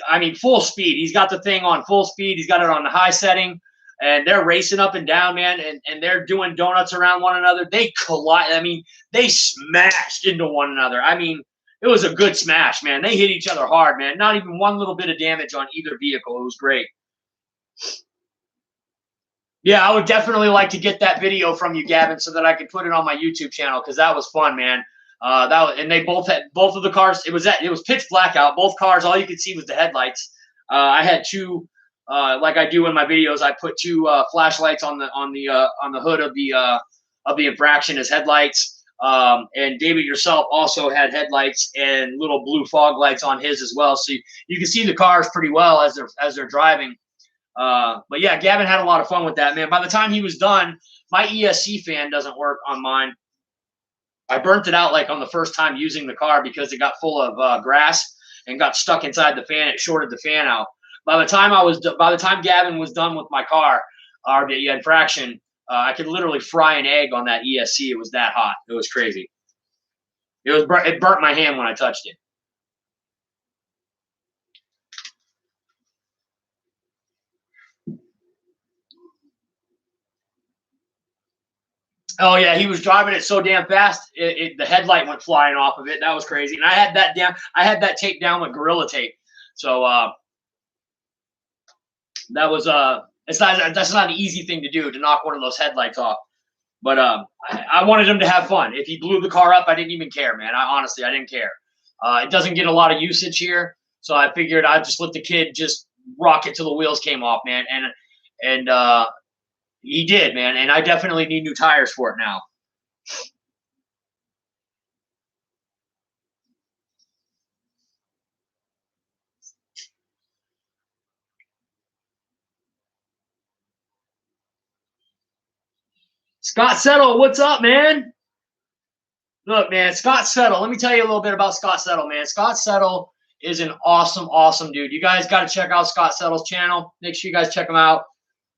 A: I mean, full speed. He's got the thing on full speed. He's got it on the high setting, and they're racing up and down, man, and they're doing donuts around one another. They collide. I mean, they smashed into one another. I mean, it was a good smash, man. They hit each other hard, man. Not even one little bit of damage on either vehicle. It was great. Yeah, I would definitely like to get that video from you, Gavin, so that I could put it on my YouTube channel, because that was fun, man. And they both of the cars. It was pitch black out. Both cars, all you could see was the headlights. I had two, like I do in my videos. I put two flashlights on the hood of the infraction as headlights. And David yourself also had headlights and little blue fog lights on his as well, so you can see the cars pretty well as they're driving. But yeah, Gavin had a lot of fun with that, man. By the time he was done, my ESC fan doesn't work on mine. I burnt it out like on the first time using the car because it got full of grass and got stuck inside the fan. It shorted the fan out. By the time Gavin was done with my car, or the infraction, I could literally fry an egg on that ESC. It was that hot. It was crazy. It burnt my hand when I touched it. Oh yeah, he was driving it so damn fast, the headlight went flying off of it. That was crazy. And I had that taped down with Gorilla Tape. So that was that's not an easy thing to do, to knock one of those headlights off. But I wanted him to have fun. If he blew the car up, I didn't even care, man. I didn't care. It doesn't get a lot of usage here, so I figured I'd just let the kid just rock it till the wheels came off, man. And he did, man. And I definitely need new tires for it now. Scott Settle, what's up, man? Look, man, Scott Settle. Let me tell you a little bit about Scott Settle, man. Scott Settle is an awesome, awesome dude. You guys got to check out Scott Settle's channel. Make sure you guys check him out.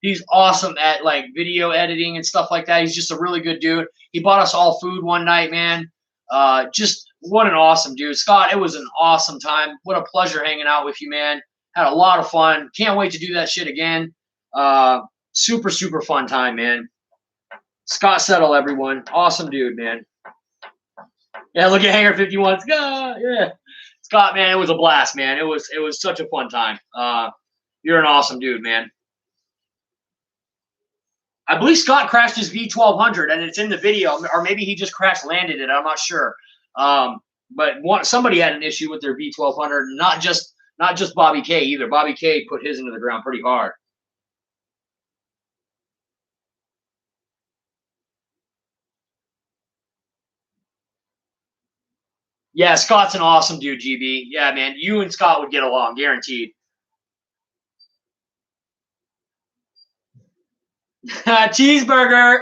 A: He's awesome at like video editing and stuff like that. He's just a really good dude. He bought us all food one night, man. Just what an awesome dude. Scott, it was an awesome time. What a pleasure hanging out with you, man. Had a lot of fun. Can't wait to do that shit again. Super, super fun time, man. Scott Settle, everyone. Awesome dude, man. Yeah, look at Hangar 51. Yeah. Scott, man, it was a blast, man. It was such a fun time. You're an awesome dude, man. I believe Scott crashed his V1200, and it's in the video, or maybe he just crash landed it. I'm not sure. But somebody had an issue with their V1200, not just Bobby K either. Bobby K put his into the ground pretty hard. Yeah, Scott's an awesome dude, GB. Yeah, man, you and Scott would get along, guaranteed. Cheeseburger.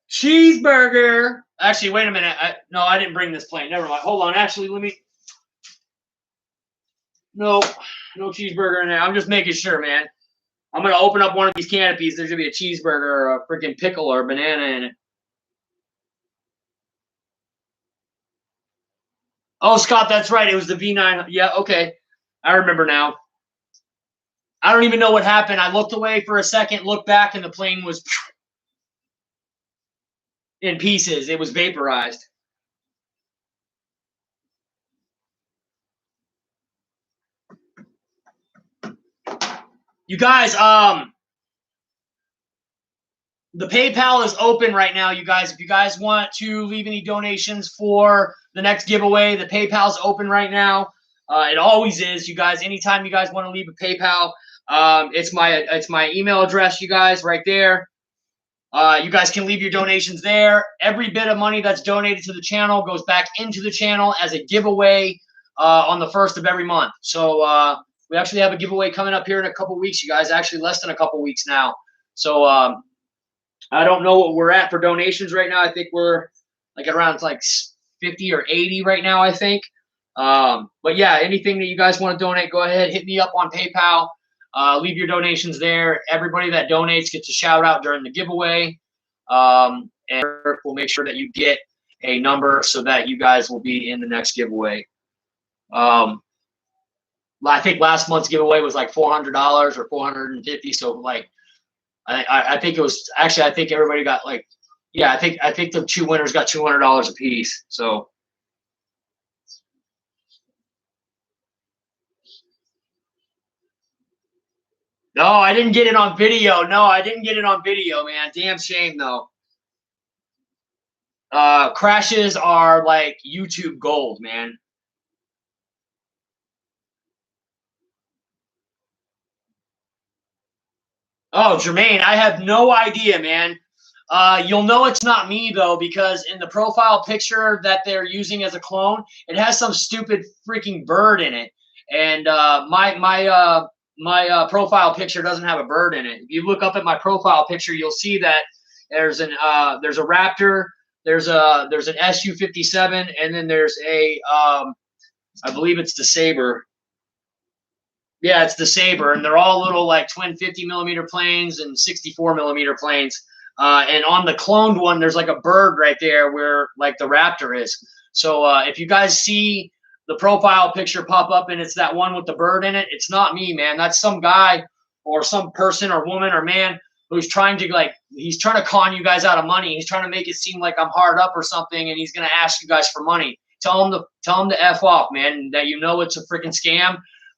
A: Cheeseburger. Actually, wait a minute. No, I didn't bring this plane. Never mind. Hold on. Actually, let me. No cheeseburger in there. I'm just making sure, man. I'm going to open up one of these canopies. There's going to be a cheeseburger or a freaking pickle or a banana in it. Oh, Scott, that's right. It was the V9. Yeah, okay. I remember now. I don't even know what happened. I looked away for a second, looked back, and the plane was in pieces. It was vaporized. You guys, the PayPal is open right now, you guys. If you guys want to leave any donations for the next giveaway, the PayPal is open right now. It always is, you guys. Anytime you guys want to leave a PayPal, it's my email address, you guys, right there. You guys can leave your donations there. Every bit of money that's donated to the channel goes back into the channel as a giveaway on the 1st of every month. So we actually have a giveaway coming up here in a couple weeks, you guys. Actually, less than a couple weeks now. So I don't know what we're at for donations right now. I think we're like around like 50 or 80 right now, I think. But yeah, anything that you guys want to donate, go ahead, hit me up on PayPal. Leave your donations there. Everybody that donates gets a shout out during the giveaway. And we'll make sure that you get a number so that you guys will be in the next giveaway. I think last month's giveaway was like $400 or $450. So like, I think it was actually, I think everybody got like, yeah, I think the two winners got $200 a piece. So. No, I didn't get it on video. No, I didn't get it on video, man. Damn shame though. Crashes are like YouTube gold, man. Oh, Jermaine, I have no idea, man. You'll know it's not me though, because in the profile picture that they're using as a clone, it has some stupid freaking bird in it, and my profile picture doesn't have a bird in it. If you look up at my profile picture, you'll see that there's there's a raptor, there's an Su-57, and then there's a I believe it's the Saber. Yeah, it's the Saber, and they're all little like twin 50mm planes and 64mm planes. And on the cloned one, there's like a bird right there where like the Raptor is. So if you guys see the profile picture pop up and it's that one with the bird in it, it's not me, man. That's some guy or some person or woman or man who's trying to he's trying to con you guys out of money. He's trying to make it seem like I'm hard up or something, and he's gonna ask you guys for money. Tell him to F off, man. That you know it's a freaking scam.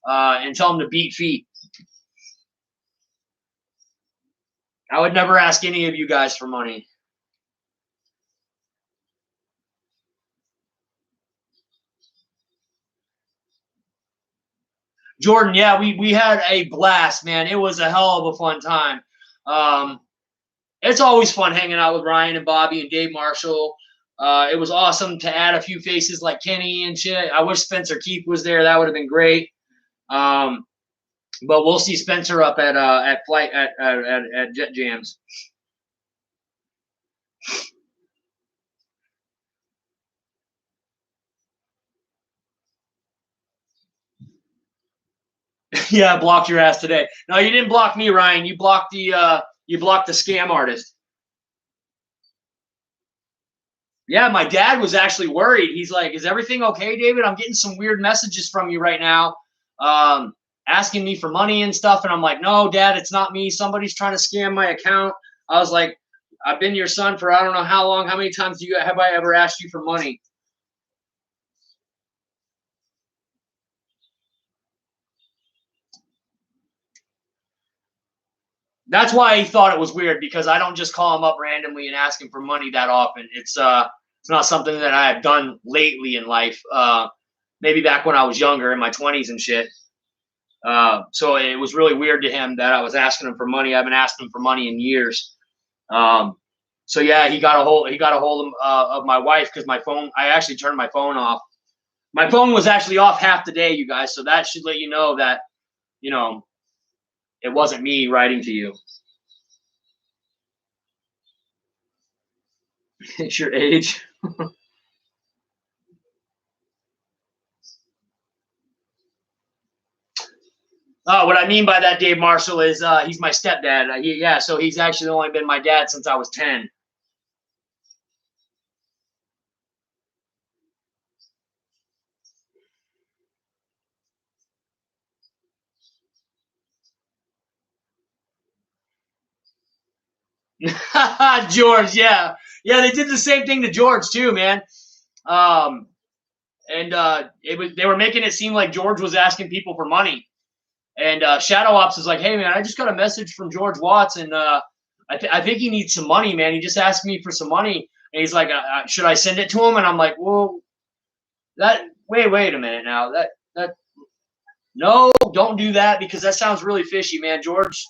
A: And tell them to beat feet. I would never ask any of you guys for money. Jordan, yeah, we had a blast, man. It was a hell of a fun time. It's always fun hanging out with Ryan and Bobby and Dave Marshall. It was awesome to add a few faces like Kenny and shit. I wish Spencer Keith was there. That would have been great. But we'll see Spencer up at flight at Jet Jams. Yeah, I blocked your ass today. No, you didn't block me, Ryan. You blocked the scam artist. Yeah, my dad was actually worried. He's like, "Is everything okay, David? I'm getting some weird messages from you right now, asking me for money and stuff." And I'm like, "No, Dad, it's not me. Somebody's trying to scam my account." I was like, "I've been your son for I don't know how long. How many times have I ever asked you for money?" That's why he thought it was weird, because I don't just call him up randomly and ask him for money that often. It's not something that I have done lately in life. Maybe back when I was younger in my 20s and shit. So it was really weird to him that I was asking him for money. I haven't asked him for money in years. So yeah, he got a hold of my wife, because my phone. I actually turned my phone off. My phone was actually off half the day, you guys. So that should let you know that it wasn't me writing to you. It's your age. What I mean by that, Dave Marshall, is he's my stepdad. So he's actually only been my dad since I was 10. George, yeah. Yeah, they did the same thing to George too, man. And they were making it seem like George was asking people for money. And Shadow Ops is like, "Hey, man, I just got a message from George Watts, and I think he needs some money, man. He just asked me for some money." And he's like, "Should I send it to him?" And I'm like, "Well, wait a minute now. No, don't do that, because that sounds really fishy, man. George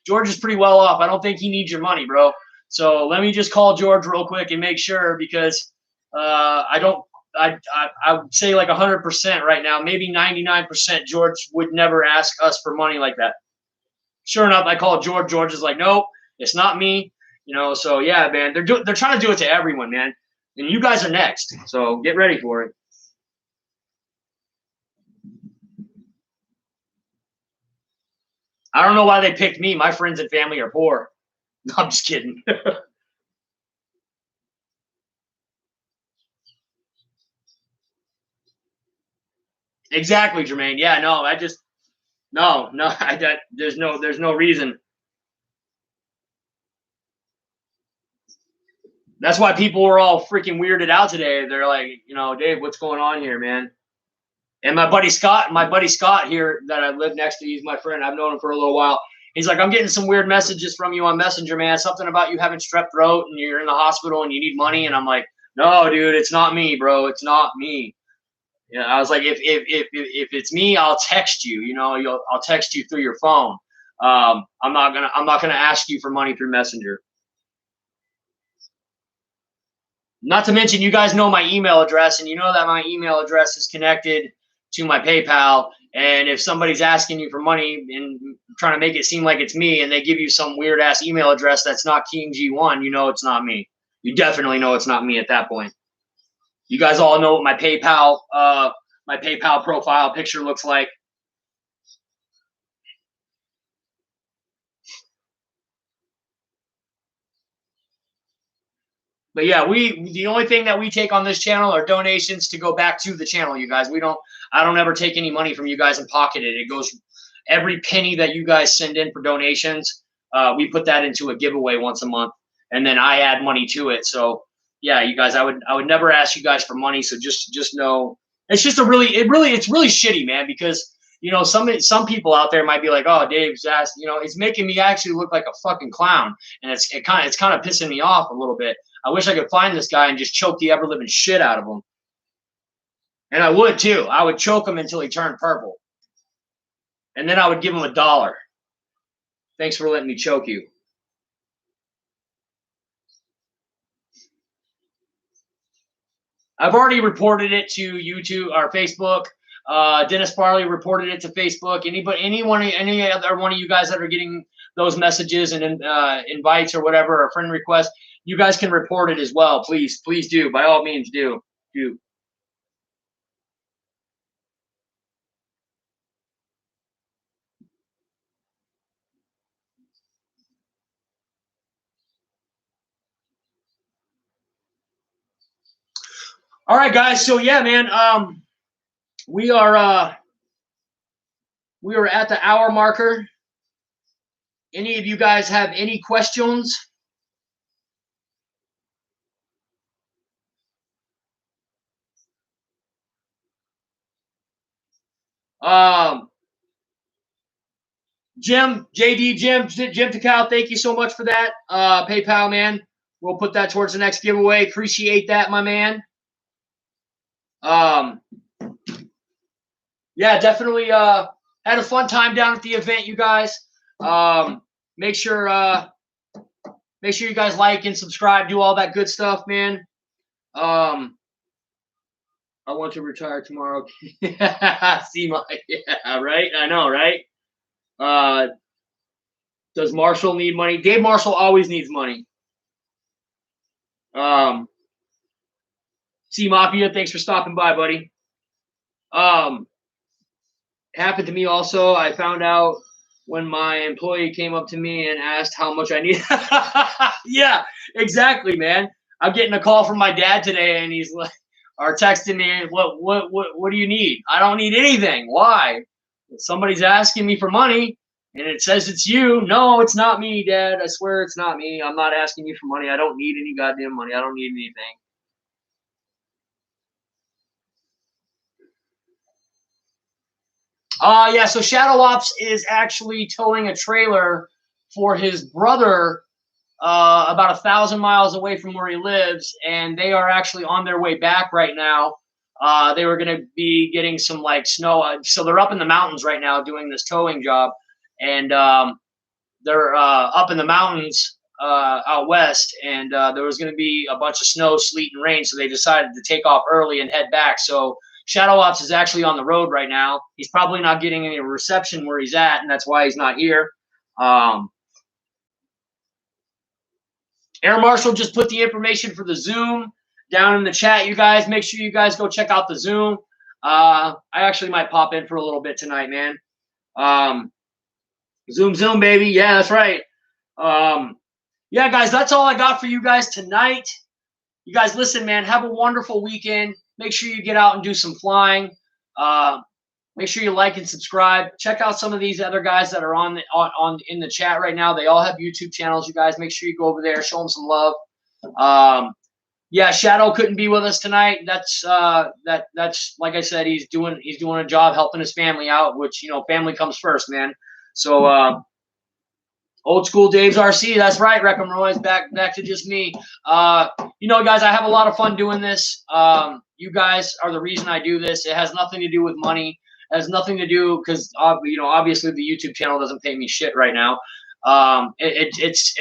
A: George is pretty well off. I don't think he needs your money, bro. So let me just call George real quick and make sure, because I would say like 100% right now, maybe 99%, George would never ask us for money like that." Sure enough, I called George. George is like, "Nope, it's not me." So yeah, man, they're trying to do it to everyone, man. And you guys are next, so get ready for it. I don't know why they picked me. My friends and family are poor. No, I'm just kidding. Exactly, Jermaine. Yeah, no, I just no. There's no reason. That's why people were all freaking weirded out today. They're like, Dave, what's going on here, man? And my buddy Scott here that I live next to, he's my friend. I've known him for a little while. He's like, I'm getting some weird messages from you on Messenger, man. Something about you having strep throat and you're in the hospital and you need money. And I'm like, no, dude, it's not me, bro. It's not me. Yeah, I was like, if it's me, I'll text you. I'll text you through your phone. I'm not gonna ask you for money through Messenger. Not to mention, you guys know my email address, and you know that my email address is connected to my PayPal. And if somebody's asking you for money and trying to make it seem like it's me, and they give you some weird ass email address that's not King G1, you know it's not me. You definitely know it's not me at that point. You guys all know what my PayPal profile picture looks like. But yeah, the only thing that we take on this channel are donations to go back to the channel, you guys. I don't ever take any money from you guys and pocket it. It goes, every penny that you guys send in for donations, we put that into a giveaway once a month, and then I add money to it. So yeah, you guys, I would never ask you guys for money. So just know it's just it's really shitty, man, because some people out there might be like, oh, Dave's asked, it's making me actually look like a fucking clown, and it's kind of pissing me off a little bit. I wish I could find this guy and just choke the ever living shit out of him. And I would too. I would choke him until he turned purple. And then I would give him $1. Thanks for letting me choke you. I've already reported it to YouTube or Facebook. Dennis Farley reported it to Facebook. Any other one of you guys that are getting those messages and invites or whatever, or friend requests, you guys can report it as well. Please do. By all means, do. All right, guys. So yeah, man. We are at the hour marker. Any of you guys have any questions? Jim, JD, Jim Takao, thank you so much for that. PayPal, man. We'll put that towards the next giveaway. Appreciate that, my man. Yeah, definitely had a fun time down at the event, you guys. Make sure you guys like and subscribe, do all that good stuff, man. I want to retire tomorrow. See my yeah, right? I know, right? Does Marshall need money? Dave Marshall always needs money. C Mafia, thanks for stopping by, buddy. Happened to me also. I found out when my employee came up to me and asked how much I need. Yeah, exactly, man. I'm getting a call from my dad today, and he's like, or texting me, what do you need? I don't need anything. Why? Somebody's asking me for money, and it says it's you. No, it's not me, Dad. I swear it's not me. I'm not asking you for money. I don't need any goddamn money. I don't need anything. Yeah, so Shadow Ops is actually towing a trailer for his brother about 1,000 miles away from where he lives, and they are actually on their way back right now. They were going to be getting some like snow, so they're up in the mountains right now doing this towing job, and they're up in the mountains out west, and there was going to be a bunch of snow, sleet, and rain, so they decided to take off early and head back. So Shadow Ops is actually on the road right now. He's probably not getting any reception where he's at, and that's why he's not here. Air Marshal just put the information for the Zoom down in the chat. You guys, make sure you guys go check out the Zoom. I actually might pop in for a little bit tonight, man. Zoom, zoom, baby. Yeah, that's right. Yeah, guys, that's all I got for you guys tonight. You guys, listen, man, have a wonderful weekend. Make sure you get out and do some flying. Uh, Make sure you like and subscribe. Check out some of these other guys that are on in the chat right now. They all have YouTube channels. You guys, make sure you go over there, show them some love. Yeah, Shadow couldn't be with us tonight. That's like I said, he's doing a job helping his family out, which family comes first, man. So old school Dave's RC. That's right, Reckham Roy's back to just me. Guys, I have a lot of fun doing this. You guys are the reason I do this. It has nothing to do with money. It has nothing to do because obviously the YouTube channel doesn't pay me shit right now. It's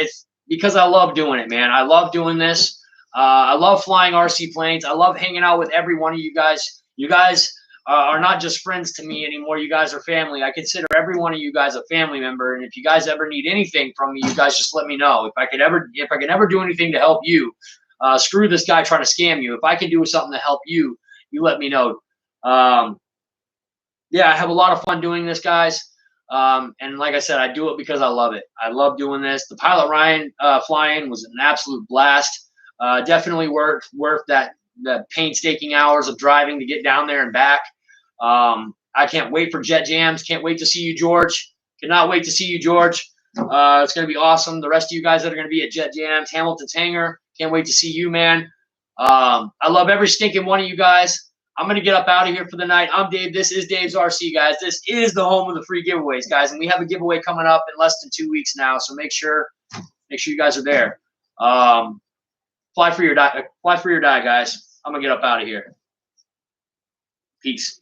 A: because I love doing it, man. I love doing this. I love flying RC planes. I love hanging out with every one of you guys. You guys are not just friends to me anymore. You guys are family. I consider every one of you guys a family member. And if you guys ever need anything from me, you guys just let me know. If I can ever do anything to help you, screw this guy trying to scam you. If I can do something to help you, you let me know. Yeah, I have a lot of fun doing this, guys. And like I said, I do it because I love it. I love doing this. The Pilot Ryan flying was an absolute blast. Definitely worth that painstaking hours of driving to get down there and back. I can't wait for Jet Jams. Can't wait to see you, George. Cannot wait to see you, George. It's going to be awesome. The rest of you guys that are going to be at Jet Jams, Hamilton's Hangar. Can't wait to see you, man. I love every stinking one of you guys. I'm going to get up out of here for the night. I'm Dave. This is Dave's RC, guys. This is the home of the free giveaways, guys. And we have a giveaway coming up in less than 2 weeks now. So make sure you guys are there. Fly for your die, guys. I'm going to get up out of here. Peace.